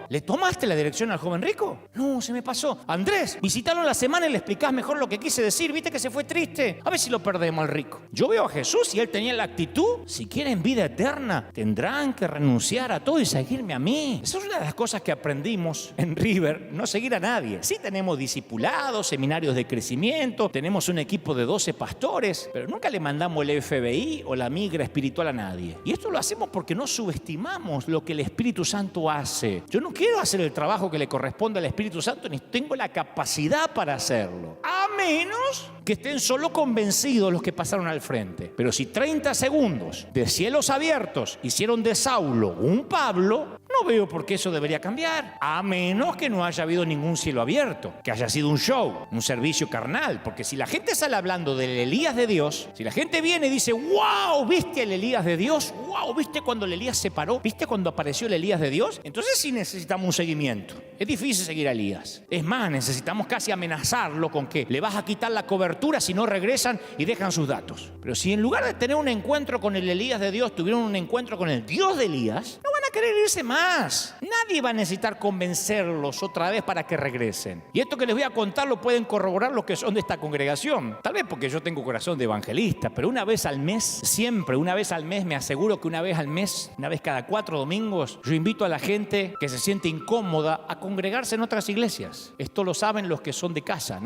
¿le tomaste la dirección al joven rico? No, se me pasó. Andrés, visítalo en la semana y le explicás mejor lo que quise decir. ¿Viste que se fue triste? A ver si lo perdemos al rico. Yo veo a Jesús y Él tenía la actitud, si quieren vida eterna, tendrán que renunciar a todo y seguirme a mí. Esa es una de las cosas que aprendimos en River, no seguir a nadie. Sí tenemos discipulados, seminarios de crecimiento, tenemos un equipo de 12 pastores, pero nunca le mandamos el FBI o la migra espiritual a nadie. Y esto lo hacemos porque no subestimamos lo que el Espíritu Santo hace. Yo no quiero hacer el trabajo que le corresponde al Espíritu Santo, ni tengo la capacidad para hacerlo. A menos que estén solo convencidos los que pasaron al frente. Pero si 30 segundos de cielos abiertos hicieron de Saulo un Pablo, no veo por qué eso debería cambiar. A menos que no haya habido ningún cielo abierto, que haya sido un show, un servicio carnal. Porque si la gente sale hablando del Elías de Dios, si la gente viene y dice, wow, ¿viste el Elías de Dios? Wow, ¿viste cuando el Elías se paró? ¿Viste cuando apareció el Elías de Dios? Entonces sí necesitamos un seguimiento. Es difícil seguir a Elías. Es más, necesitamos casi amenazarlo con que le vas a quitar la cobertura si no regresan y dejan sus datos. Pero si en lugar de tener un encuentro con el Elías de Dios, tuvieron un encuentro con el Dios de Elías, no van a querer irse más. Nadie va a necesitar convencerlos otra vez para que regresen. Y esto que les voy a contar lo pueden corroborar los que son de esta congregación. Tal vez porque yo tengo corazón de evangelista, pero una vez al mes, siempre, una vez al mes, me aseguro que una vez al mes, una vez cada 4 domingos, yo invito a la gente que se siente incómoda a congregarse en otras iglesias. Esto lo saben los que son de casa,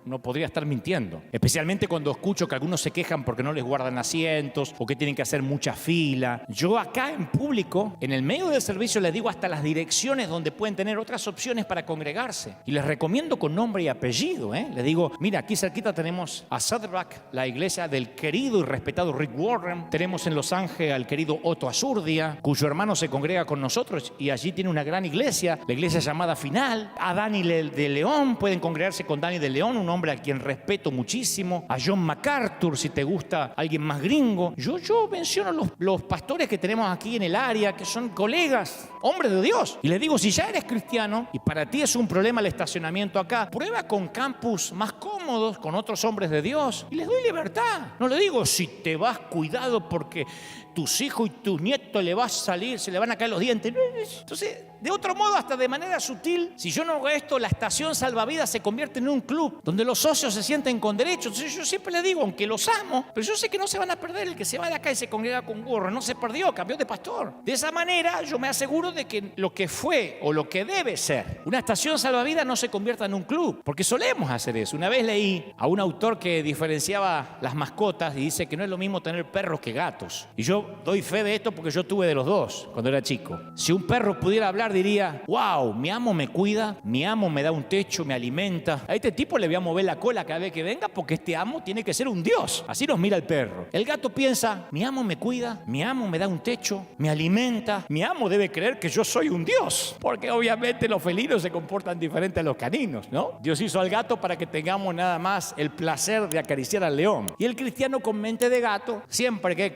no podría estar mintiendo. Especialmente cuando escucho que algunos se quejan porque no les guardan asientos o que tienen que hacer mucha fila. Yo acá en público, en el medio del servicio, les digo hasta las direcciones donde pueden tener otras opciones para congregarse. Y les recomiendo con nombre y apellido. Les digo, mira, aquí cerquita tenemos a Saddleback, la iglesia del querido y respetado Rick Warren. Tenemos en Los Ángeles al querido Otto Azurdia, cuyo hermano se congrega con nosotros y allí tiene una gran iglesia, la iglesia llamada Final. A Dani de León, pueden congregarse con Dani de León, un hombre a quien respeto muchísimo, a John MacArthur, si te gusta alguien más gringo. Yo menciono los pastores que tenemos aquí en el área, que son colegas, hombres de Dios. Y les digo, si ya eres cristiano y para ti es un problema el estacionamiento acá, prueba con campus más cómodos, con otros hombres de Dios, y les doy libertad. No le digo, si te vas, cuidado porque tus hijos y tus nietos le va a salir, se le van a caer los dientes. Entonces, de otro modo, hasta de manera sutil, si yo no hago esto, la estación salvavidas se convierte en un club donde los socios se sienten con derechos. Entonces yo siempre les digo, aunque los amo, pero yo sé que no se van a perder. El que se va de acá y se congrega con gorro no se perdió, cambió de pastor. De esa manera yo me aseguro de que lo que fue o lo que debe ser una estación salvavidas no se convierta en un club, porque solemos hacer eso. Una vez leí a un autor que diferenciaba las mascotas y dice que no es lo mismo tener perros que gatos. Y yo doy fe de esto porque yo tuve de los dos cuando era chico. Si un perro pudiera hablar, diría, wow, mi amo me cuida, mi amo me da un techo, me alimenta. A este tipo le voy a mover la cola cada vez que venga porque este amo tiene que ser un Dios. Así nos mira el perro. El gato piensa, mi amo me cuida, mi amo me da un techo, me alimenta, mi amo debe creer que yo soy un Dios. Porque obviamente los felinos se comportan diferente a los caninos, ¿no? Dios hizo al gato para que tengamos nada más el placer de acariciar al león. Y el cristiano con mente de gato siempre cree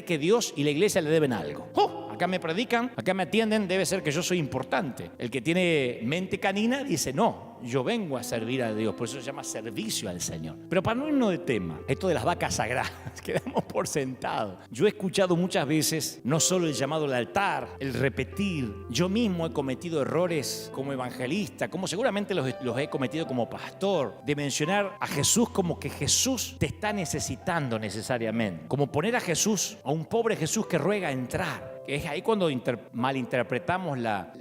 que Dios y la iglesia le deben algo. Acá me predican, acá me atienden, debe ser que yo soy importante. El que tiene mente canina dice, no, yo vengo a servir a Dios. Por eso se llama servicio al Señor. Pero para no irnos de tema, esto de las vacas sagradas, quedamos por sentado. Yo he escuchado muchas veces, no solo el llamado al altar, el repetir. Yo mismo he cometido errores como evangelista, como seguramente los he cometido como pastor, de mencionar a Jesús como que Jesús te está necesitando necesariamente. Como poner a Jesús, a un pobre Jesús que ruega entrar. Es ahí cuando malinterpretamos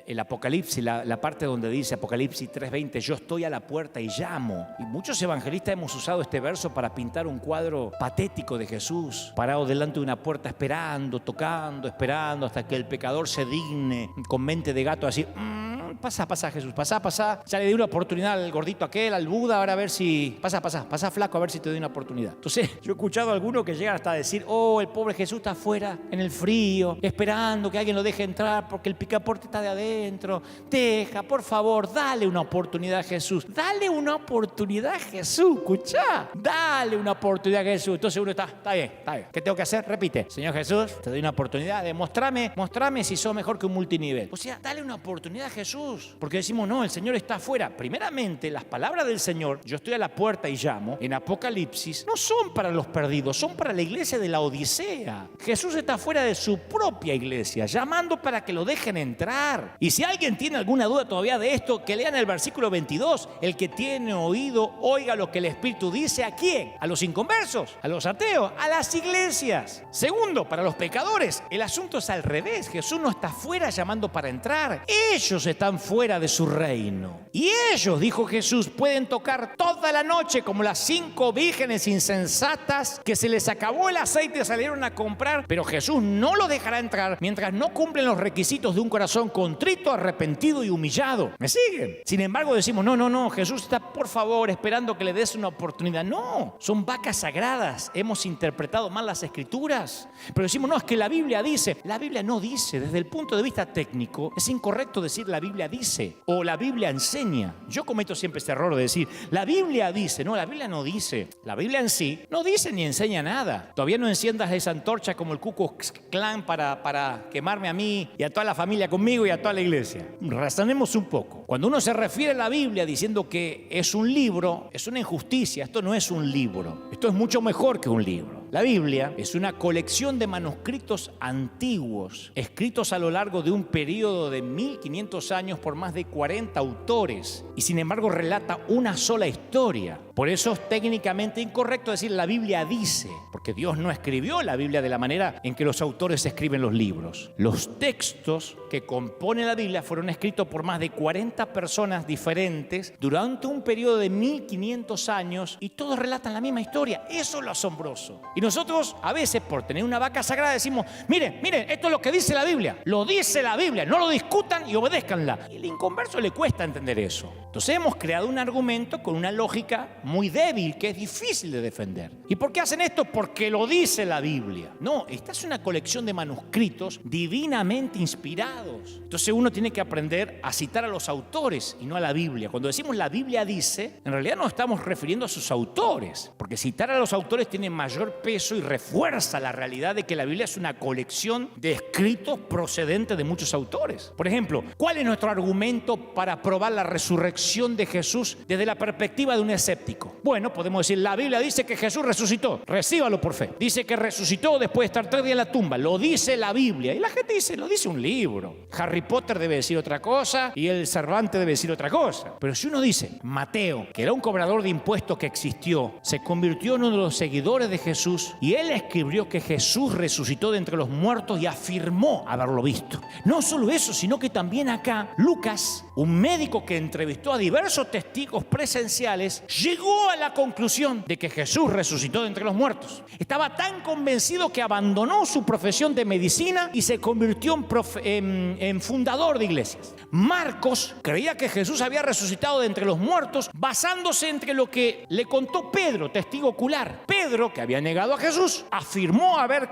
el Apocalipsis, la parte donde dice Apocalipsis 3:20, yo estoy a la puerta y llamo. Y muchos evangelistas hemos usado este verso para pintar un cuadro patético de Jesús, parado delante de una puerta esperando, tocando, esperando hasta que el pecador se digne con mente de gato a decir, pasa Jesús, pasa. Ya le di una oportunidad al gordito aquel, al Buda, ahora a ver si, pasa flaco, a ver si te doy una oportunidad. Entonces yo he escuchado a algunos que llegan hasta a decir, el pobre Jesús está afuera en el frío, esperando que alguien lo deje entrar porque el picaporte está de adentro. Por favor, dale una oportunidad a Jesús. Dale una oportunidad a Jesús, escuchá. Dale una oportunidad a Jesús. Entonces uno está bien. ¿Qué tengo que hacer? Repite, Señor Jesús, te doy una oportunidad de mostrame si sos mejor que un multinivel. O sea, dale una oportunidad a Jesús. Porque decimos, no, el Señor está afuera. Primeramente, las palabras del Señor, yo estoy a la puerta y llamo, en Apocalipsis, no son para los perdidos, son para la iglesia de la Odisea. Jesús está fuera de su propia iglesia, llamando para que lo dejen entrar. Y si alguien tiene alguna duda todavía de esto, que lean el versículo 22. El que tiene oído, oiga lo que el Espíritu dice. ¿A quién? A los inconversos, a los ateos, a las iglesias. Segundo, para los pecadores, el asunto es al revés. Jesús no está fuera llamando para entrar. Ellos están fuera de su reino. Y ellos, dijo Jesús, pueden tocar toda la noche como las 5 vírgenes insensatas que se les acabó el aceite y salieron a comprar, pero Jesús no los dejará entrar mientras no cumplen los requisitos de un corazón contrito, arrepentido y humillado. ¿Me siguen? Sin embargo decimos, no, Jesús está por favor esperando que le des una oportunidad. No, son vacas sagradas. Hemos interpretado mal las escrituras, pero decimos, no, es que la Biblia dice. La Biblia no dice. Desde el punto de vista técnico es incorrecto decir la Biblia dice o la Biblia enseña. Yo cometo siempre este error de decir la Biblia dice. No, la Biblia no dice. La Biblia en sí no dice ni enseña nada. Todavía no enciendas esa antorcha como el Ku Klux Klan para quemarme a mí y a toda la familia conmigo y a toda la iglesia. Razonemos un poco. Cuando uno se refiere a la Biblia diciendo que es un libro, es una injusticia. Esto no es un libro. Esto es mucho mejor que un libro. La Biblia es una colección de manuscritos antiguos, escritos a lo largo de un periodo de 1500 años por más de 40 autores, y sin embargo relata una sola historia. Por eso es técnicamente incorrecto decir la Biblia dice, porque Dios no escribió la Biblia de la manera en que los autores escriben los libros. Los textos que componen la Biblia fueron escritos por más de 40 personas diferentes durante un periodo de 1500 años y todos relatan la misma historia. Eso es lo asombroso. Y nosotros a veces por tener una vaca sagrada decimos, miren, esto es lo que dice la Biblia. Lo dice la Biblia, no lo discutan y obedézcanla. Y al inconverso le cuesta entender eso. Entonces hemos creado un argumento con una lógica muy débil, que es difícil de defender. ¿Y por qué hacen esto? Porque lo dice la Biblia. No, esta es una colección de manuscritos divinamente inspirados. Entonces uno tiene que aprender a citar a los autores y no a la Biblia. Cuando decimos la Biblia dice, en realidad nos estamos refiriendo a sus autores, porque citar a los autores tiene mayor peso y refuerza la realidad de que la Biblia es una colección de escritos procedentes de muchos autores. Por ejemplo, ¿cuál es nuestro argumento para probar la resurrección de Jesús desde la perspectiva de un escéptico? Bueno, podemos decir, la Biblia dice que Jesús resucitó, recíbalo por fe. Dice que resucitó después de estar 3 días en la tumba, lo dice la Biblia. Y la gente dice, lo dice un libro. Harry Potter debe decir otra cosa y el Cervantes debe decir otra cosa. Pero si uno dice, Mateo, que era un cobrador de impuestos que existió, se convirtió en uno de los seguidores de Jesús y él escribió que Jesús resucitó de entre los muertos y afirmó haberlo visto. No solo eso, sino que también acá Lucas, un médico que entrevistó a diversos testigos presenciales, llegó a la conclusión de que Jesús resucitó de entre los muertos. Estaba tan convencido que abandonó su profesión de medicina y se convirtió en fundador de iglesias. Marcos creía que Jesús había resucitado de entre los muertos basándose entre lo que le contó Pedro, testigo ocular. Pedro, que había negado a Jesús, afirmó haber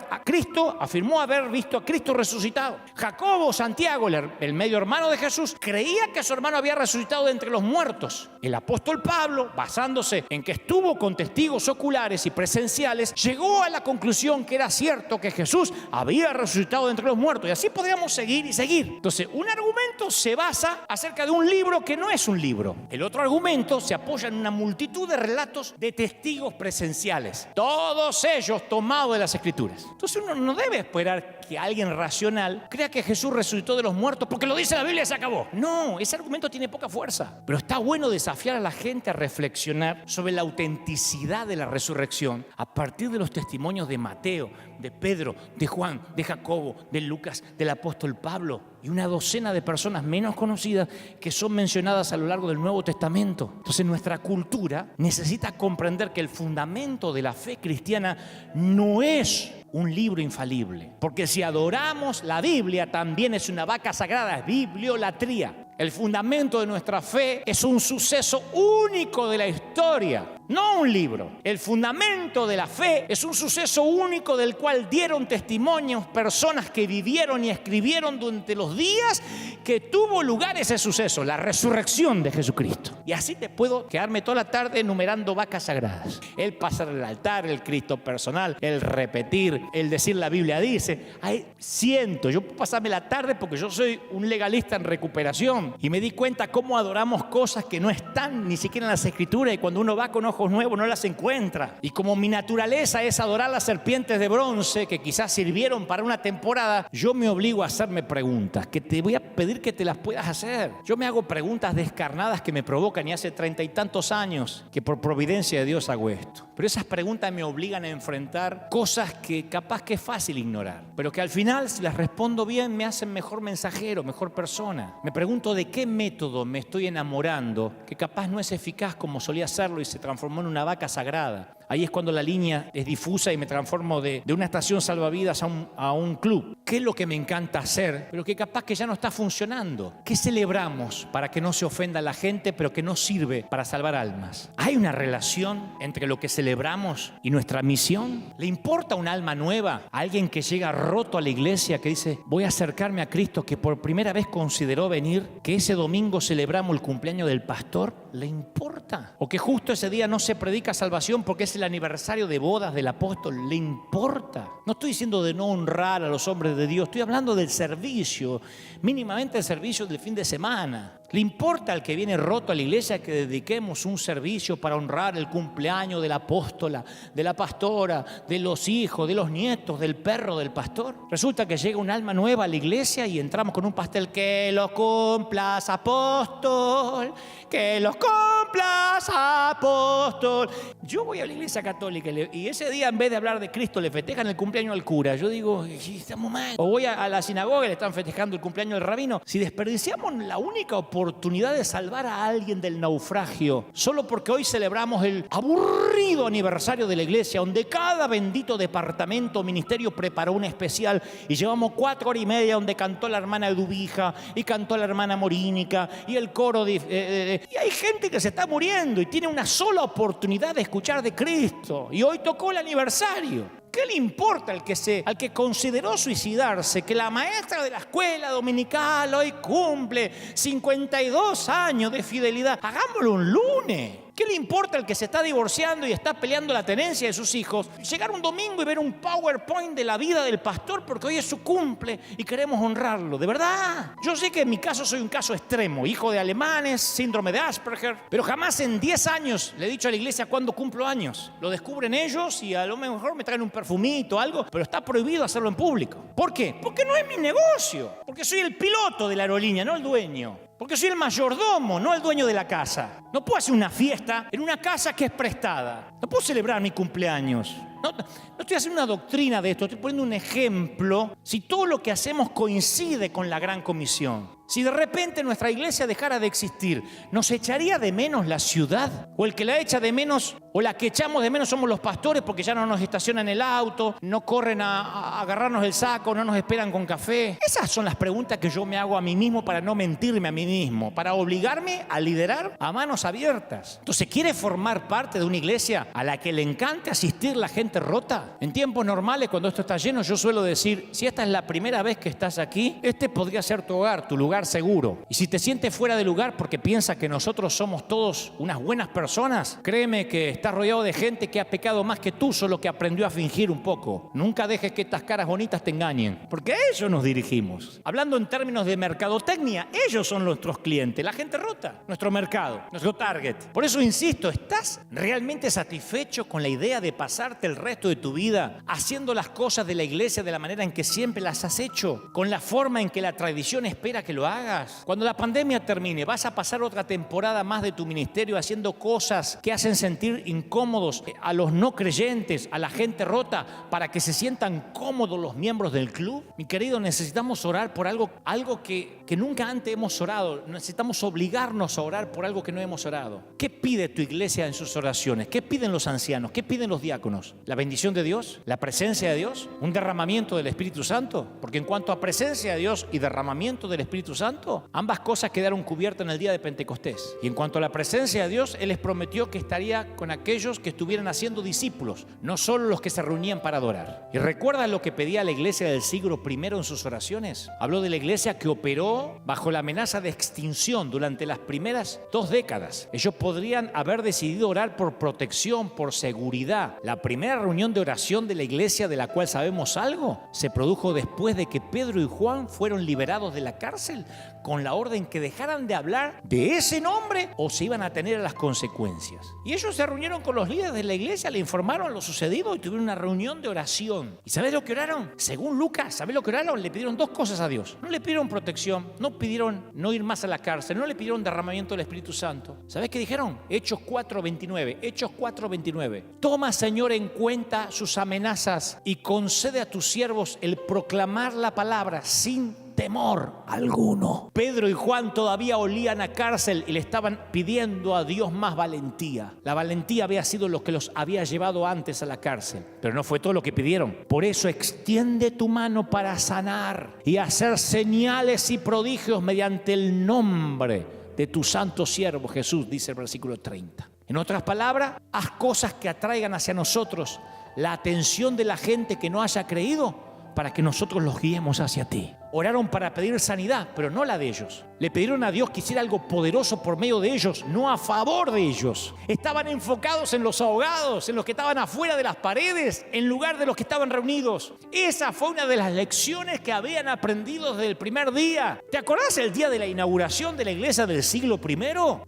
visto a Cristo resucitado. Jacobo, Santiago, el medio hermano de Jesús, creía que su hermano había resucitado de entre los muertos. El apóstol Pablo, basándose en que estuvo con testigos oculares y presenciales, llegó a la conclusión que era cierto que Jesús había resucitado de entre los muertos. Y así podríamos seguir y seguir. Entonces, un argumento se basa acerca de un libro que no es un libro. El otro argumento se apoya en una multitud de relatos de testigos presenciales, todos ellos tomados de las Escrituras. Entonces uno no debe esperar que alguien racional crea que Jesús resucitó de los muertos porque lo dice la Biblia y se acabó. No, ese argumento tiene poca fuerza. Pero está bueno desafiar a la gente a reflexionar sobre la autenticidad de la resurrección a partir de los testimonios de Mateo, de Pedro, de Juan, de Jacobo, de Lucas, del apóstol Pablo y una docena de personas menos conocidas que son mencionadas a lo largo del Nuevo Testamento. Entonces nuestra cultura necesita comprender que el fundamento de la fe cristiana no es un libro infalible, porque si adoramos la Biblia también es una vaca sagrada, es bibliolatría. El fundamento de nuestra fe es un suceso único de la historia, no un libro. El fundamento de la fe es un suceso único del cual dieron testimonios personas que vivieron y escribieron durante los días que tuvo lugar ese suceso, la resurrección de Jesucristo. Y así te puedo quedarme toda la tarde enumerando vacas sagradas. El pasar al altar, el Cristo personal, el repetir, el decir la Biblia dice. Yo puedo pasarme la tarde porque yo soy un legalista en recuperación y me di cuenta cómo adoramos cosas que no están ni siquiera en las Escrituras y cuando uno va con ojos nuevos no las encuentra. Y como mi naturaleza es adorar las serpientes de bronce que quizás sirvieron para una temporada, yo me obligo a hacerme preguntas que te voy a pedir que te las puedas hacer. Yo me hago preguntas descarnadas que me provocan y hace 30 y tantos años que por providencia de Dios hago esto. Pero esas preguntas me obligan a enfrentar cosas que capaz que es fácil ignorar, pero que al final, si las respondo bien, me hacen mejor mensajero, mejor persona. Me pregunto de qué método me estoy enamorando, que capaz no es eficaz como solía serlo y se transformó en una vaca sagrada. Ahí es cuando la línea es difusa y me transformo de una estación salvavidas a un club. ¿Qué es lo que me encanta hacer, pero que capaz que ya no está funcionando? ¿Qué celebramos para que no se ofenda a la gente, pero que no sirve para salvar almas? ¿Hay una relación entre lo que celebramos y nuestra misión? ¿Le importa un alma nueva? ¿A alguien que llega roto a la iglesia, que dice, voy a acercarme a Cristo, que por primera vez consideró venir, que ese domingo celebramos el cumpleaños del pastor? ¿Le importa? ¿O que justo ese día no se predica salvación porque es el aniversario de bodas del apóstol? ¿Le importa? No estoy diciendo de no honrar a los hombres de Dios, estoy hablando del servicio, mínimamente el servicio del fin de semana. ¿Le importa al que viene roto a la iglesia que dediquemos un servicio para honrar el cumpleaños del apóstola, de la pastora, de los hijos, de los nietos, del perro del pastor? Resulta que llega un alma nueva a la iglesia y entramos con un pastel. Que los cumplas, apóstol, que los cumplas, apóstol. Yo voy a la iglesia católica y ese día, en vez de hablar de Cristo, le festejan el cumpleaños al cura. Yo digo, estamos mal. O voy a la sinagoga y le están festejando el cumpleaños del rabino. Si desperdiciamos la única oportunidad de salvar a alguien del naufragio, solo porque hoy celebramos el aburrido aniversario de la iglesia, donde cada bendito departamento o ministerio preparó un especial y llevamos 4 horas y media donde cantó la hermana Eduvija y cantó la hermana Morínica y el coro y hay gente que se está muriendo y tiene una sola oportunidad de escuchar de Cristo y hoy tocó el aniversario. ¿Qué le importa al que consideró suicidarse que la maestra de la escuela dominical hoy cumple 52 años de fidelidad? Hagámoslo un lunes. ¿Qué le importa al que se está divorciando y está peleando la tenencia de sus hijos? Llegar un domingo y ver un PowerPoint de la vida del pastor porque hoy es su cumple y queremos honrarlo. ¿De verdad? Yo sé que en mi caso soy un caso extremo, hijo de alemanes, síndrome de Asperger, pero jamás en 10 años le he dicho a la iglesia cuándo cumplo años. Lo descubren ellos y a lo mejor me traen un perfumito, algo, pero está prohibido hacerlo en público. ¿Por qué? Porque no es mi negocio. Porque soy el piloto de la aerolínea, no el dueño. Porque soy el mayordomo, no el dueño de la casa. No puedo hacer una fiesta en una casa que es prestada. No puedo celebrar mi cumpleaños. No estoy haciendo una doctrina de esto, estoy poniendo un ejemplo. Si todo lo que hacemos coincide con la gran comisión, si de repente nuestra iglesia dejara de existir, ¿nos echaría de menos la ciudad? ¿O el que la echa de menos o la que echamos de menos somos los pastores porque ya no nos estacionan el auto, no corren a agarrarnos el saco, no nos esperan con café? Esas son las preguntas que yo me hago a mí mismo para no mentirme a mí mismo, para obligarme a liderar a manos abiertas. Entonces, ¿quiere formar parte de una iglesia a la que le encanta asistir la gente rota? En tiempos normales, cuando esto está lleno, yo suelo decir, si esta es la primera vez que estás aquí, este podría ser tu hogar, tu lugar seguro. Y si te sientes fuera de lugar porque piensas que nosotros somos todos unas buenas personas, créeme que estás rodeado de gente que ha pecado más que tú, solo que aprendió a fingir un poco. Nunca dejes que estas caras bonitas te engañen, porque a ellos nos dirigimos. Hablando en términos de mercadotecnia, ellos son nuestros clientes, la gente rota, nuestro mercado, nuestro target. Por eso insisto, ¿estás realmente satisfecho con la idea de pasarte el resto de tu vida haciendo las cosas de la iglesia de la manera en que siempre las has hecho? Con la forma en que la tradición espera que lo hagas. Cuando la pandemia termine, vas a pasar otra temporada más de tu ministerio haciendo cosas que hacen sentir incómodos a los no creyentes, a la gente rota, para que se sientan cómodos los miembros del club. Mi querido, necesitamos orar por algo que nunca antes hemos orado. Necesitamos obligarnos a orar por algo que no hemos orado. ¿Qué pide tu iglesia en sus oraciones? ¿Qué piden los ancianos? ¿Qué piden los diáconos? ¿La bendición de Dios? ¿La presencia de Dios? ¿Un derramamiento del Espíritu Santo? Porque en cuanto a presencia de Dios y derramamiento del Espíritu Santo, ambas cosas quedaron cubiertas en el día de Pentecostés. Y en cuanto a la presencia de Dios, Él les prometió que estaría con aquellos que estuvieran haciendo discípulos, no solo los que se reunían para adorar. ¿Y recuerdas lo que pedía la iglesia del siglo I en sus oraciones? Habló de la iglesia que operó bajo la amenaza de extinción durante las primeras 2 décadas. Ellos podrían haber decidido orar por protección, por seguridad. La primera reunión de oración de la iglesia de la cual sabemos algo se produjo después de que Pedro y Juan fueron liberados de la cárcel con la orden que dejaran de hablar de ese nombre o se iban a tener a las consecuencias. Y ellos se reunieron con los líderes de la iglesia, le informaron lo sucedido y tuvieron una reunión de oración. ¿Y sabes lo que oraron? Según Lucas, ¿sabes lo que oraron? Le pidieron 2 cosas a Dios. No le pidieron protección, no pidieron no ir más a la cárcel, no le pidieron derramamiento del Espíritu Santo. ¿Sabes qué dijeron? Hechos 4:29. Hechos 4:29. Toma, Señor, en cuenta sus amenazas y concede a tus siervos el proclamar la palabra sin temor alguno. Pedro y Juan todavía olían a cárcel y le estaban pidiendo a Dios más valentía. La valentía había sido lo que los había llevado antes a la cárcel, pero no fue todo lo que pidieron. Por eso extiende tu mano para sanar y hacer señales y prodigios mediante el nombre de tu santo siervo Jesús, dice el versículo 30. En otras palabras, haz cosas que atraigan hacia nosotros la atención de la gente que no haya creído, para que nosotros los guiemos hacia ti. Oraron para pedir sanidad, pero no la de ellos. Le pidieron a Dios que hiciera algo poderoso por medio de ellos, no a favor de ellos. Estaban enfocados en los ahogados, en los que estaban afuera de las paredes, en lugar de los que estaban reunidos. Esa fue una de las lecciones que habían aprendido desde el primer día. ¿Te acordás el día de la inauguración de la iglesia del siglo I?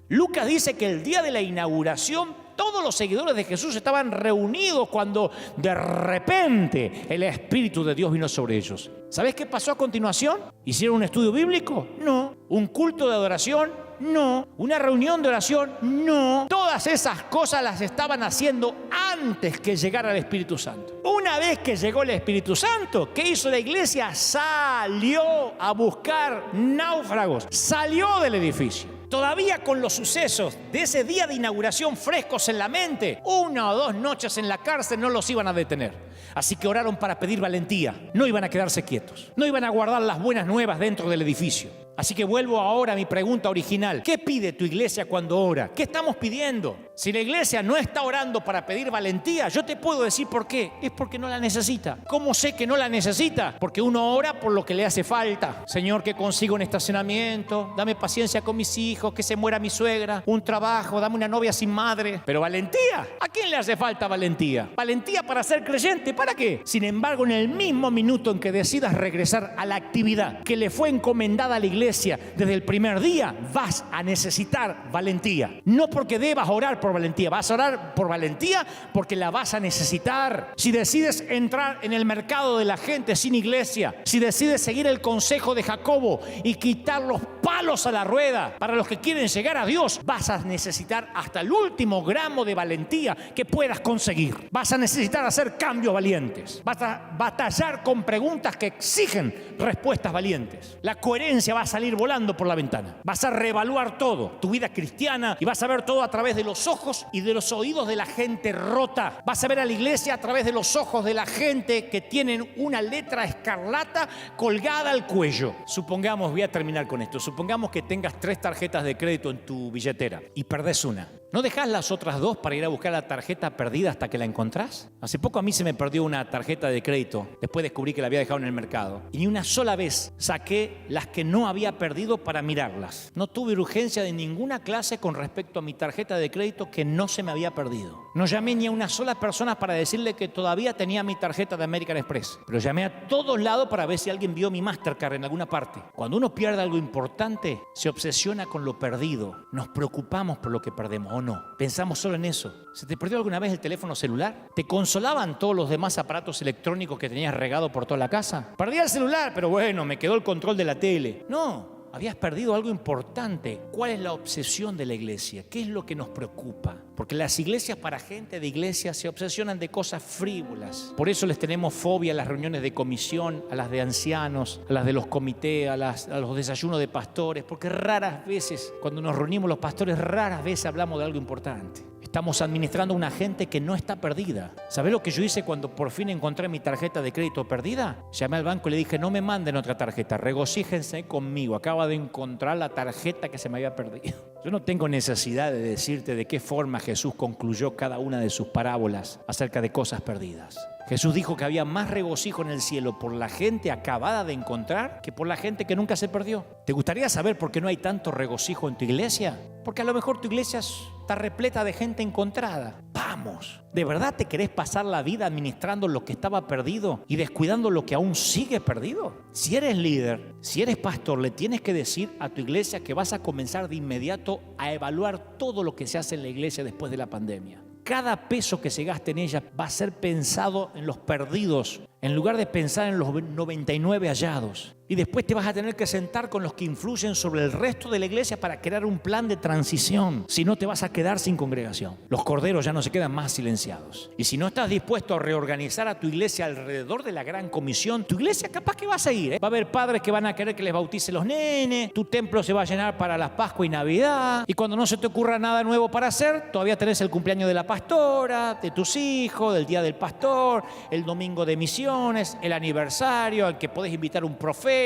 Lucas dice que el día de la inauguración todos los seguidores de Jesús estaban reunidos cuando de repente el Espíritu de Dios vino sobre ellos. ¿Sabés qué pasó a continuación? ¿Hicieron un estudio bíblico? No. ¿Un culto de adoración? No. ¿Una reunión de oración? No. Todas esas cosas las estaban haciendo antes que llegara el Espíritu Santo. Una vez que llegó el Espíritu Santo, ¿qué hizo la iglesia? Salió a buscar náufragos. Salió del edificio. Todavía con los sucesos de ese día de inauguración frescos en la mente, 1 o 2 noches en la cárcel no los iban a detener. Así que oraron para pedir valentía. No iban a quedarse quietos. No iban a guardar las buenas nuevas dentro del edificio. Así que vuelvo ahora a mi pregunta original. ¿Qué pide tu iglesia cuando ora? ¿Qué estamos pidiendo? Si la iglesia no está orando para pedir valentía, yo te puedo decir por qué. Es porque no la necesita. ¿Cómo sé que no la necesita? Porque uno ora por lo que le hace falta. Señor, que consiga un estacionamiento, dame paciencia con mis hijos, que se muera mi suegra, un trabajo, dame una novia sin madre. Pero valentía, ¿a quién le hace falta valentía? Valentía para ser creyente, ¿para qué? Sin embargo, en el mismo minuto en que decidas regresar a la actividad que le fue encomendada a la iglesia desde el primer día, vas a necesitar valentía. No porque debas orar por valentía, vas a orar por valentía porque la vas a necesitar. Si decides entrar en el mercado de la gente sin iglesia, si decides seguir el consejo de Jacobo y quitar los palos a la rueda para los que quieren llegar a Dios, vas a necesitar hasta el último gramo de valentía que puedas conseguir. Vas a necesitar hacer cambios valientes. Vas a batallar con preguntas que exigen respuestas valientes. La coherencia va a salir volando por la ventana. Vas a reevaluar todo, tu vida cristiana, y vas a ver todo a través de los ojos y de los oídos de la gente rota. Vas a ver a la iglesia a través de los ojos de la gente que tienen una letra escarlata colgada al cuello. Supongamos, voy a terminar con esto, supongamos que tengas 3 tarjetas de crédito en tu billetera y perdés una. ¿No dejás las otras 2 para ir a buscar la tarjeta perdida hasta que la encontrás? Hace poco a mí se me perdió una tarjeta de crédito. Después descubrí que la había dejado en el mercado. Y ni una sola vez saqué las que no había perdido para mirarlas. No tuve urgencia de ninguna clase con respecto a mi tarjeta de crédito que no se me había perdido. No llamé ni a una sola persona para decirle que todavía tenía mi tarjeta de American Express. Pero llamé a todos lados para ver si alguien vio mi Mastercard en alguna parte. Cuando uno pierde algo importante, se obsesiona con lo perdido. Nos preocupamos por lo que perdemos. ¿O no? Pensamos solo en eso. ¿Se te perdió alguna vez el teléfono celular? ¿Te consolaban todos los demás aparatos electrónicos que tenías regado por toda la casa? Perdí el celular, pero bueno, me quedó el control de la tele. No, habías perdido algo importante. ¿Cuál es la obsesión de la iglesia? ¿Qué es lo que nos preocupa? Porque las iglesias para gente de iglesia se obsesionan de cosas frívolas. Por eso les tenemos fobia a las reuniones de comisión, a las de ancianos, a las de los comités, a los desayunos de pastores. Porque raras veces, cuando nos reunimos los pastores, raras veces hablamos de algo importante. Estamos administrando a una gente que no está perdida. ¿Sabés lo que yo hice cuando por fin encontré mi tarjeta de crédito perdida? Llamé al banco y le dije, no me manden otra tarjeta, regocíjense conmigo. Acabo de encontrar la tarjeta que se me había perdido. Yo no tengo necesidad de decirte de qué forma Jesús concluyó cada una de sus parábolas acerca de cosas perdidas. Jesús dijo que había más regocijo en el cielo por la gente acabada de encontrar que por la gente que nunca se perdió. ¿Te gustaría saber por qué no hay tanto regocijo en tu iglesia? Porque a lo mejor tu iglesia está repleta de gente encontrada. Vamos, ¿de verdad te querés pasar la vida administrando lo que estaba perdido y descuidando lo que aún sigue perdido? Si eres líder, si eres pastor, le tienes que decir a tu iglesia que vas a comenzar de inmediato a evaluar todo lo que se hace en la iglesia después de la pandemia. Cada peso que se gaste en ella va a ser pensado en los perdidos, en lugar de pensar en los 99 hallados. Y después te vas a tener que sentar con los que influyen sobre el resto de la iglesia para crear un plan de transición. Si no, te vas a quedar sin congregación. Los corderos ya no se quedan más silenciados. Y si no estás dispuesto a reorganizar a tu iglesia alrededor de la gran comisión, tu iglesia capaz que va a seguir, ¿eh? Va a haber padres que van a querer que les bautice los nenes, tu templo se va a llenar para las Pascua y Navidad, y cuando no se te ocurra nada nuevo para hacer, todavía tenés el cumpleaños de la pastora, de tus hijos, del día del pastor, el domingo de misiones, el aniversario al que podés invitar un profeta,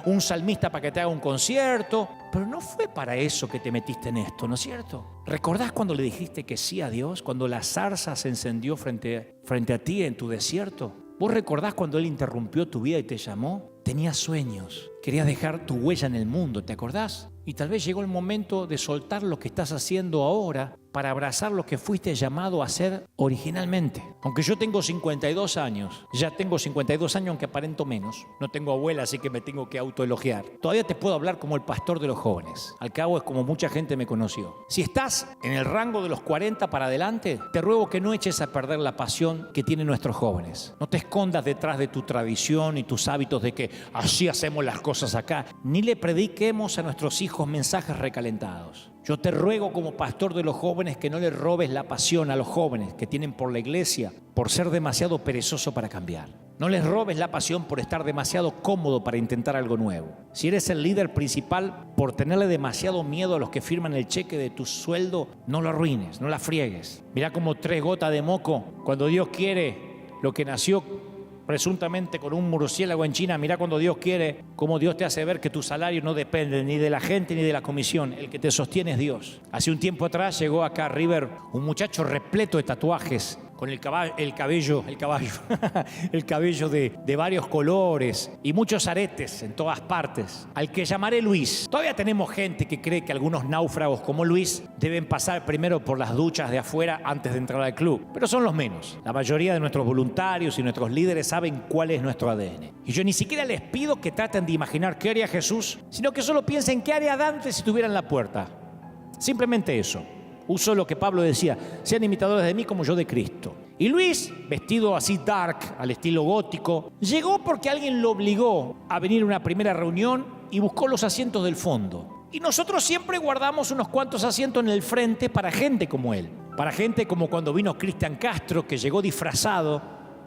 un salmista para que te haga un concierto. Pero no fue para eso que te metiste en esto, ¿no es cierto? ¿Recordás cuando le dijiste que sí a Dios? Cuando la zarza se encendió frente a ti en tu desierto. ¿Vos recordás cuando Él interrumpió tu vida y te llamó? Tenías sueños, querías dejar tu huella en el mundo, ¿te acordás? Y tal vez llegó el momento de soltar lo que estás haciendo ahora para abrazar lo que fuiste llamado a ser originalmente. Aunque yo tengo 52 años, ya tengo 52 años aunque aparento menos, no tengo abuela así que me tengo que autoelogiar. Todavía te puedo hablar como el pastor de los jóvenes. Al cabo es como mucha gente me conoció. Si estás en el rango de los 40 para adelante, te ruego que no eches a perder la pasión que tienen nuestros jóvenes. No te escondas detrás de tu tradición y tus hábitos de que así hacemos las cosas acá, ni le prediquemos a nuestros hijos mensajes recalentados. Yo te ruego como pastor de los jóvenes que no le robes la pasión a los jóvenes que tienen por la iglesia por ser demasiado perezoso para cambiar. No les robes la pasión por estar demasiado cómodo para intentar algo nuevo. Si eres el líder principal, por tenerle demasiado miedo a los que firman el cheque de tu sueldo, no lo arruines, no la friegues. Mira como 3 gotas de moco, cuando Dios quiere, lo que nació presuntamente con un murciélago en China, mira cuando Dios quiere, cómo Dios te hace ver que tu salario no depende ni de la gente ni de la comisión, el que te sostiene es Dios. Hace un tiempo atrás llegó acá a River un muchacho repleto de tatuajes, con el cabello de varios colores y muchos aretes en todas partes, al que llamaré Luis. Todavía tenemos gente que cree que algunos náufragos como Luis deben pasar primero por las duchas de afuera antes de entrar al club, pero son los menos. La mayoría de nuestros voluntarios y nuestros líderes saben cuál es nuestro ADN. Y yo ni siquiera les pido que traten de imaginar qué haría Jesús, sino que solo piensen qué haría Dante si estuviera en la puerta. Simplemente eso. Uso lo que Pablo decía, sean imitadores de mí como yo de Cristo. Y Luis, vestido así dark, al estilo gótico, llegó porque alguien lo obligó a venir a una primera reunión y buscó los asientos del fondo. Y nosotros siempre guardamos unos cuantos asientos en el frente para gente como él. Para gente como cuando vino Cristian Castro, que llegó disfrazado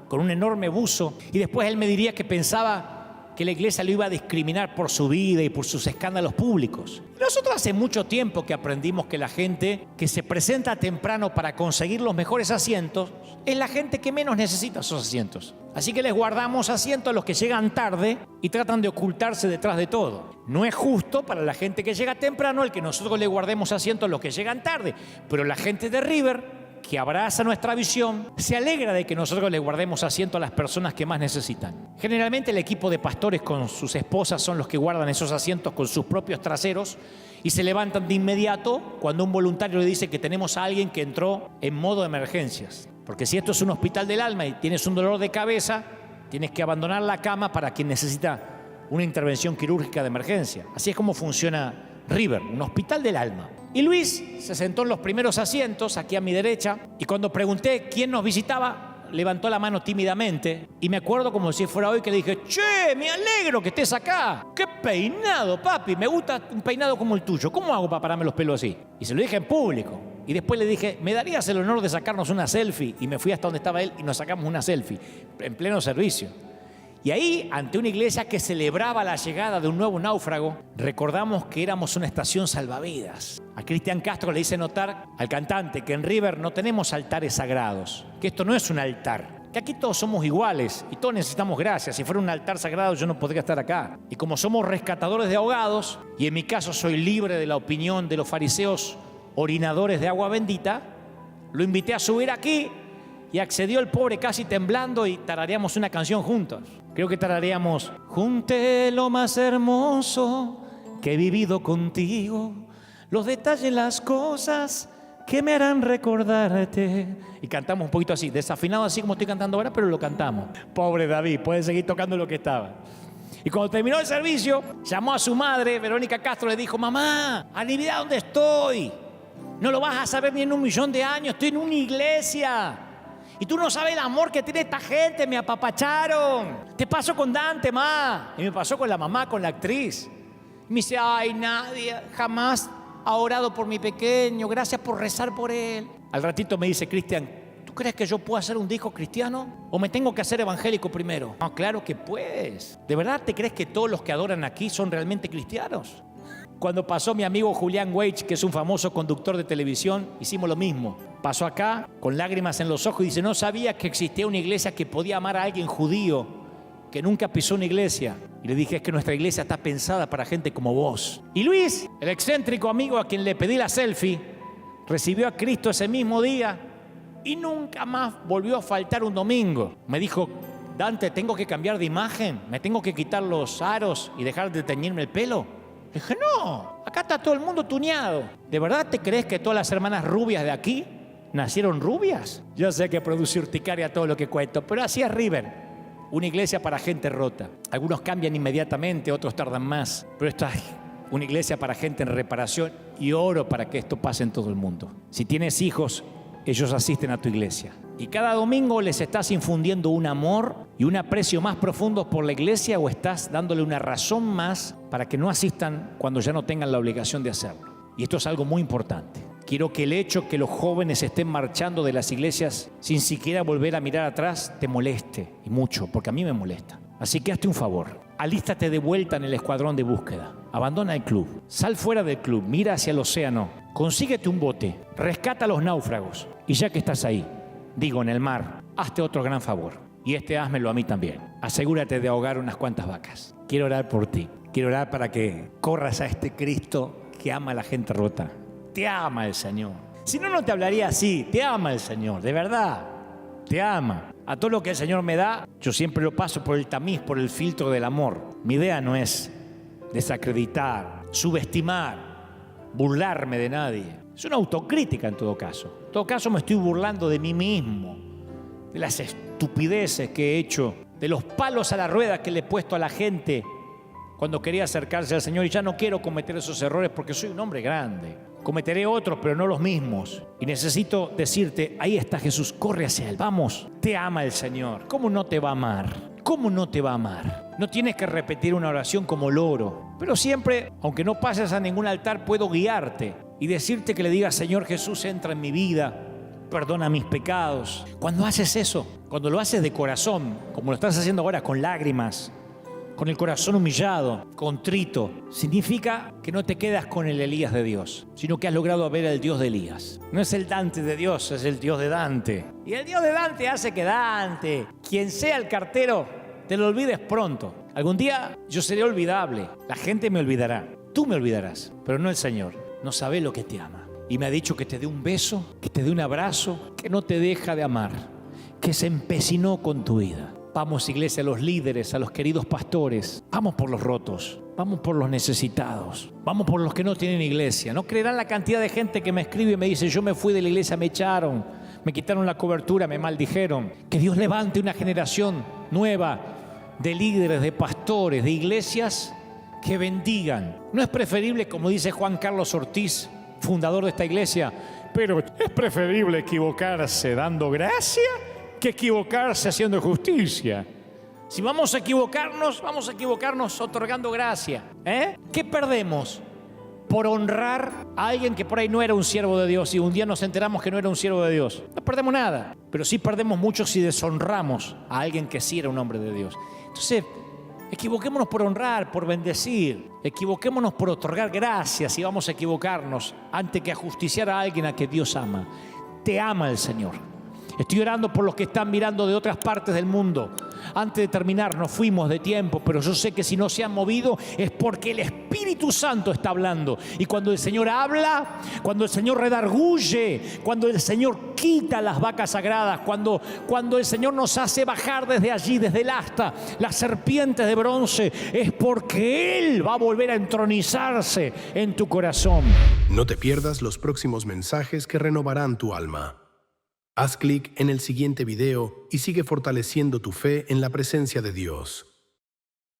con un enorme buzo, y después él me diría que pensaba que la iglesia lo iba a discriminar por su vida y por sus escándalos públicos. Nosotros hace mucho tiempo que aprendimos que la gente que se presenta temprano para conseguir los mejores asientos es la gente que menos necesita esos asientos. Así que les guardamos asientos a los que llegan tarde y tratan de ocultarse detrás de todo. No es justo para la gente que llega temprano el que nosotros le guardemos asientos a los que llegan tarde, pero la gente de River, que abraza nuestra visión, se alegra de que nosotros le guardemos asiento a las personas que más necesitan. Generalmente el equipo de pastores con sus esposas son los que guardan esos asientos con sus propios traseros y se levantan de inmediato cuando un voluntario le dice que tenemos a alguien que entró en modo de emergencias. Porque si esto es un hospital del alma y tienes un dolor de cabeza, tienes que abandonar la cama para quien necesita una intervención quirúrgica de emergencia. Así es como funciona River, un hospital del alma. Y Luis se sentó en los primeros asientos, aquí a mi derecha, y cuando pregunté quién nos visitaba, levantó la mano tímidamente, y me acuerdo como si fuera hoy que le dije, che, me alegro que estés acá. ¡Qué peinado, papi! Me gusta un peinado como el tuyo. ¿Cómo hago para pararme los pelos así? Y se lo dije en público. Y después le dije, ¿me darías el honor de sacarnos una selfie? Y me fui hasta donde estaba él y nos sacamos una selfie, en pleno servicio. Y ahí, ante una iglesia que celebraba la llegada de un nuevo náufrago, recordamos que éramos una estación salvavidas. A Cristian Castro le hice notar al cantante que en River no tenemos altares sagrados, que esto no es un altar, que aquí todos somos iguales y todos necesitamos gracia. Si fuera un altar sagrado yo no podría estar acá. Y como somos rescatadores de ahogados, y en mi caso soy libre de la opinión de los fariseos orinadores de agua bendita, lo invité a subir aquí y accedió el pobre casi temblando y tarareamos una canción juntos. Creo que tarareamos: junté lo más hermoso que he vivido contigo, los detalles, las cosas que me harán recordarte. Y cantamos un poquito así, desafinado así como estoy cantando ahora, pero lo cantamos. Pobre David, puede seguir tocando lo que estaba. Y cuando terminó el servicio, llamó a su madre, Verónica Castro, le dijo: mamá, adivina dónde estoy. No lo vas a saber ni en 1.000.000 de años, estoy en una iglesia. Y tú no sabes el amor que tiene esta gente, me apapacharon. Te pasó con Dante, ma. Y me pasó con la mamá, con la actriz. Y me dice: ay, nadie jamás ha orado por mi pequeño, gracias por rezar por él. Al ratito me dice: Cristian, ¿tú crees que yo puedo hacer un disco cristiano? ¿O me tengo que hacer evangélico primero? No, claro que puedes. ¿De verdad te crees que todos los que adoran aquí son realmente cristianos? Cuando pasó mi amigo Julián Weich, que es un famoso conductor de televisión, hicimos lo mismo. Pasó acá con lágrimas en los ojos y dice: no sabía que existía una iglesia que podía amar a alguien judío que nunca pisó una iglesia. Y le dije: es que nuestra iglesia está pensada para gente como vos. Y Luis, el excéntrico amigo a quien le pedí la selfie, recibió a Cristo ese mismo día y nunca más volvió a faltar un domingo. Me dijo: Dante, ¿tengo que cambiar de imagen? ¿Me tengo que quitar los aros y dejar de teñirme el pelo? Dije, no, acá está todo el mundo tuneado. ¿De verdad te crees que todas las hermanas rubias de aquí nacieron rubias? Yo sé que produce urticaria todo lo que cuento, pero así es River. Una iglesia para gente rota. Algunos cambian inmediatamente, otros tardan más. Pero esta es una iglesia para gente en reparación y oro para que esto pase en todo el mundo. Si tienes hijos, ellos asisten a tu iglesia. Y cada domingo les estás infundiendo un amor y un aprecio más profundo por la iglesia, o estás dándole una razón más para que no asistan cuando ya no tengan la obligación de hacerlo. Y esto es algo muy importante. Quiero que el hecho que los jóvenes estén marchando de las iglesias sin siquiera volver a mirar atrás te moleste, y mucho, porque a mí me molesta. Así que hazte un favor, alístate de vuelta en el escuadrón de búsqueda. Abandona el club, sal fuera del club, mira hacia el océano, consíguete un bote, rescata a los náufragos. Y ya que estás ahí, digo, en el mar, hazte otro gran favor. Y házmelo a mí también. Asegúrate de ahogar unas cuantas vacas. Quiero orar por ti. Quiero orar para que corras a este Cristo que ama a la gente rota. Te ama el Señor. Si no, no te hablaría así. Te ama el Señor, de verdad. Te ama. A todo lo que el Señor me da, yo siempre lo paso por el tamiz, por el filtro del amor. Mi idea no es desacreditar, subestimar, burlarme de nadie. Es una autocrítica en todo caso. En todo caso me estoy burlando de mí mismo, de las estupideces que he hecho, de los palos a la rueda que le he puesto a la gente cuando quería acercarse al Señor, y ya no quiero cometer esos errores porque soy un hombre grande. Cometeré otros, pero no los mismos. Y necesito decirte, ahí está Jesús, corre hacia Él. Vamos, te ama el Señor. ¿Cómo no te va a amar? ¿Cómo no te va a amar? No tienes que repetir una oración como loro, pero siempre, aunque no pases a ningún altar, puedo guiarte y decirte que le digas, Señor Jesús, entra en mi vida, perdona mis pecados. Cuando haces eso, cuando lo haces de corazón, como lo estás haciendo ahora, con lágrimas, con el corazón humillado, contrito, significa que no te quedas con el Elías de Dios, sino que has logrado ver al Dios de Elías. No es el Dante de Dios, es el Dios de Dante. Y el Dios de Dante hace que Dante, quien sea el cartero, te lo olvides pronto. Algún día yo seré olvidable, la gente me olvidará, tú me olvidarás, pero no el Señor. No sabe lo que te ama. Y me ha dicho que te dé un beso, que te dé un abrazo, que no te deja de amar, que se empecinó con tu vida. Vamos, iglesia, a los líderes, a los queridos pastores. Vamos por los rotos, vamos por los necesitados, vamos por los que no tienen iglesia. No creerán la cantidad de gente que me escribe y me dice, yo me fui de la iglesia, me echaron, me quitaron la cobertura, me maldijeron. Que Dios levante una generación nueva de líderes, de pastores, de iglesias que bendigan. No es preferible, como dice Juan Carlos Ortiz, fundador de esta iglesia, pero es preferible equivocarse dando gracia que equivocarse haciendo justicia. Si vamos a equivocarnos otorgando gracia. ¿Qué perdemos por honrar a alguien que por ahí no era un siervo de Dios y un día nos enteramos que no era un siervo de Dios? No perdemos nada, pero sí perdemos mucho si deshonramos a alguien que sí era un hombre de Dios. Entonces, equivoquémonos por honrar, por bendecir. Equivoquémonos por otorgar gracias, y vamos a equivocarnos antes que ajusticiar a alguien a que Dios ama. Te ama el Señor. Estoy orando por los que están mirando de otras partes del mundo. Antes de terminar, nos fuimos de tiempo, pero yo sé que si no se han movido es porque el Espíritu Santo está hablando. Y cuando el Señor habla, cuando el Señor redarguye, cuando el Señor quita las vacas sagradas, cuando el Señor nos hace bajar desde allí, desde el asta, las serpientes de bronce, es porque Él va a volver a entronizarse en tu corazón. No te pierdas los próximos mensajes que renovarán tu alma. Haz clic en el siguiente video y sigue fortaleciendo tu fe en la presencia de Dios.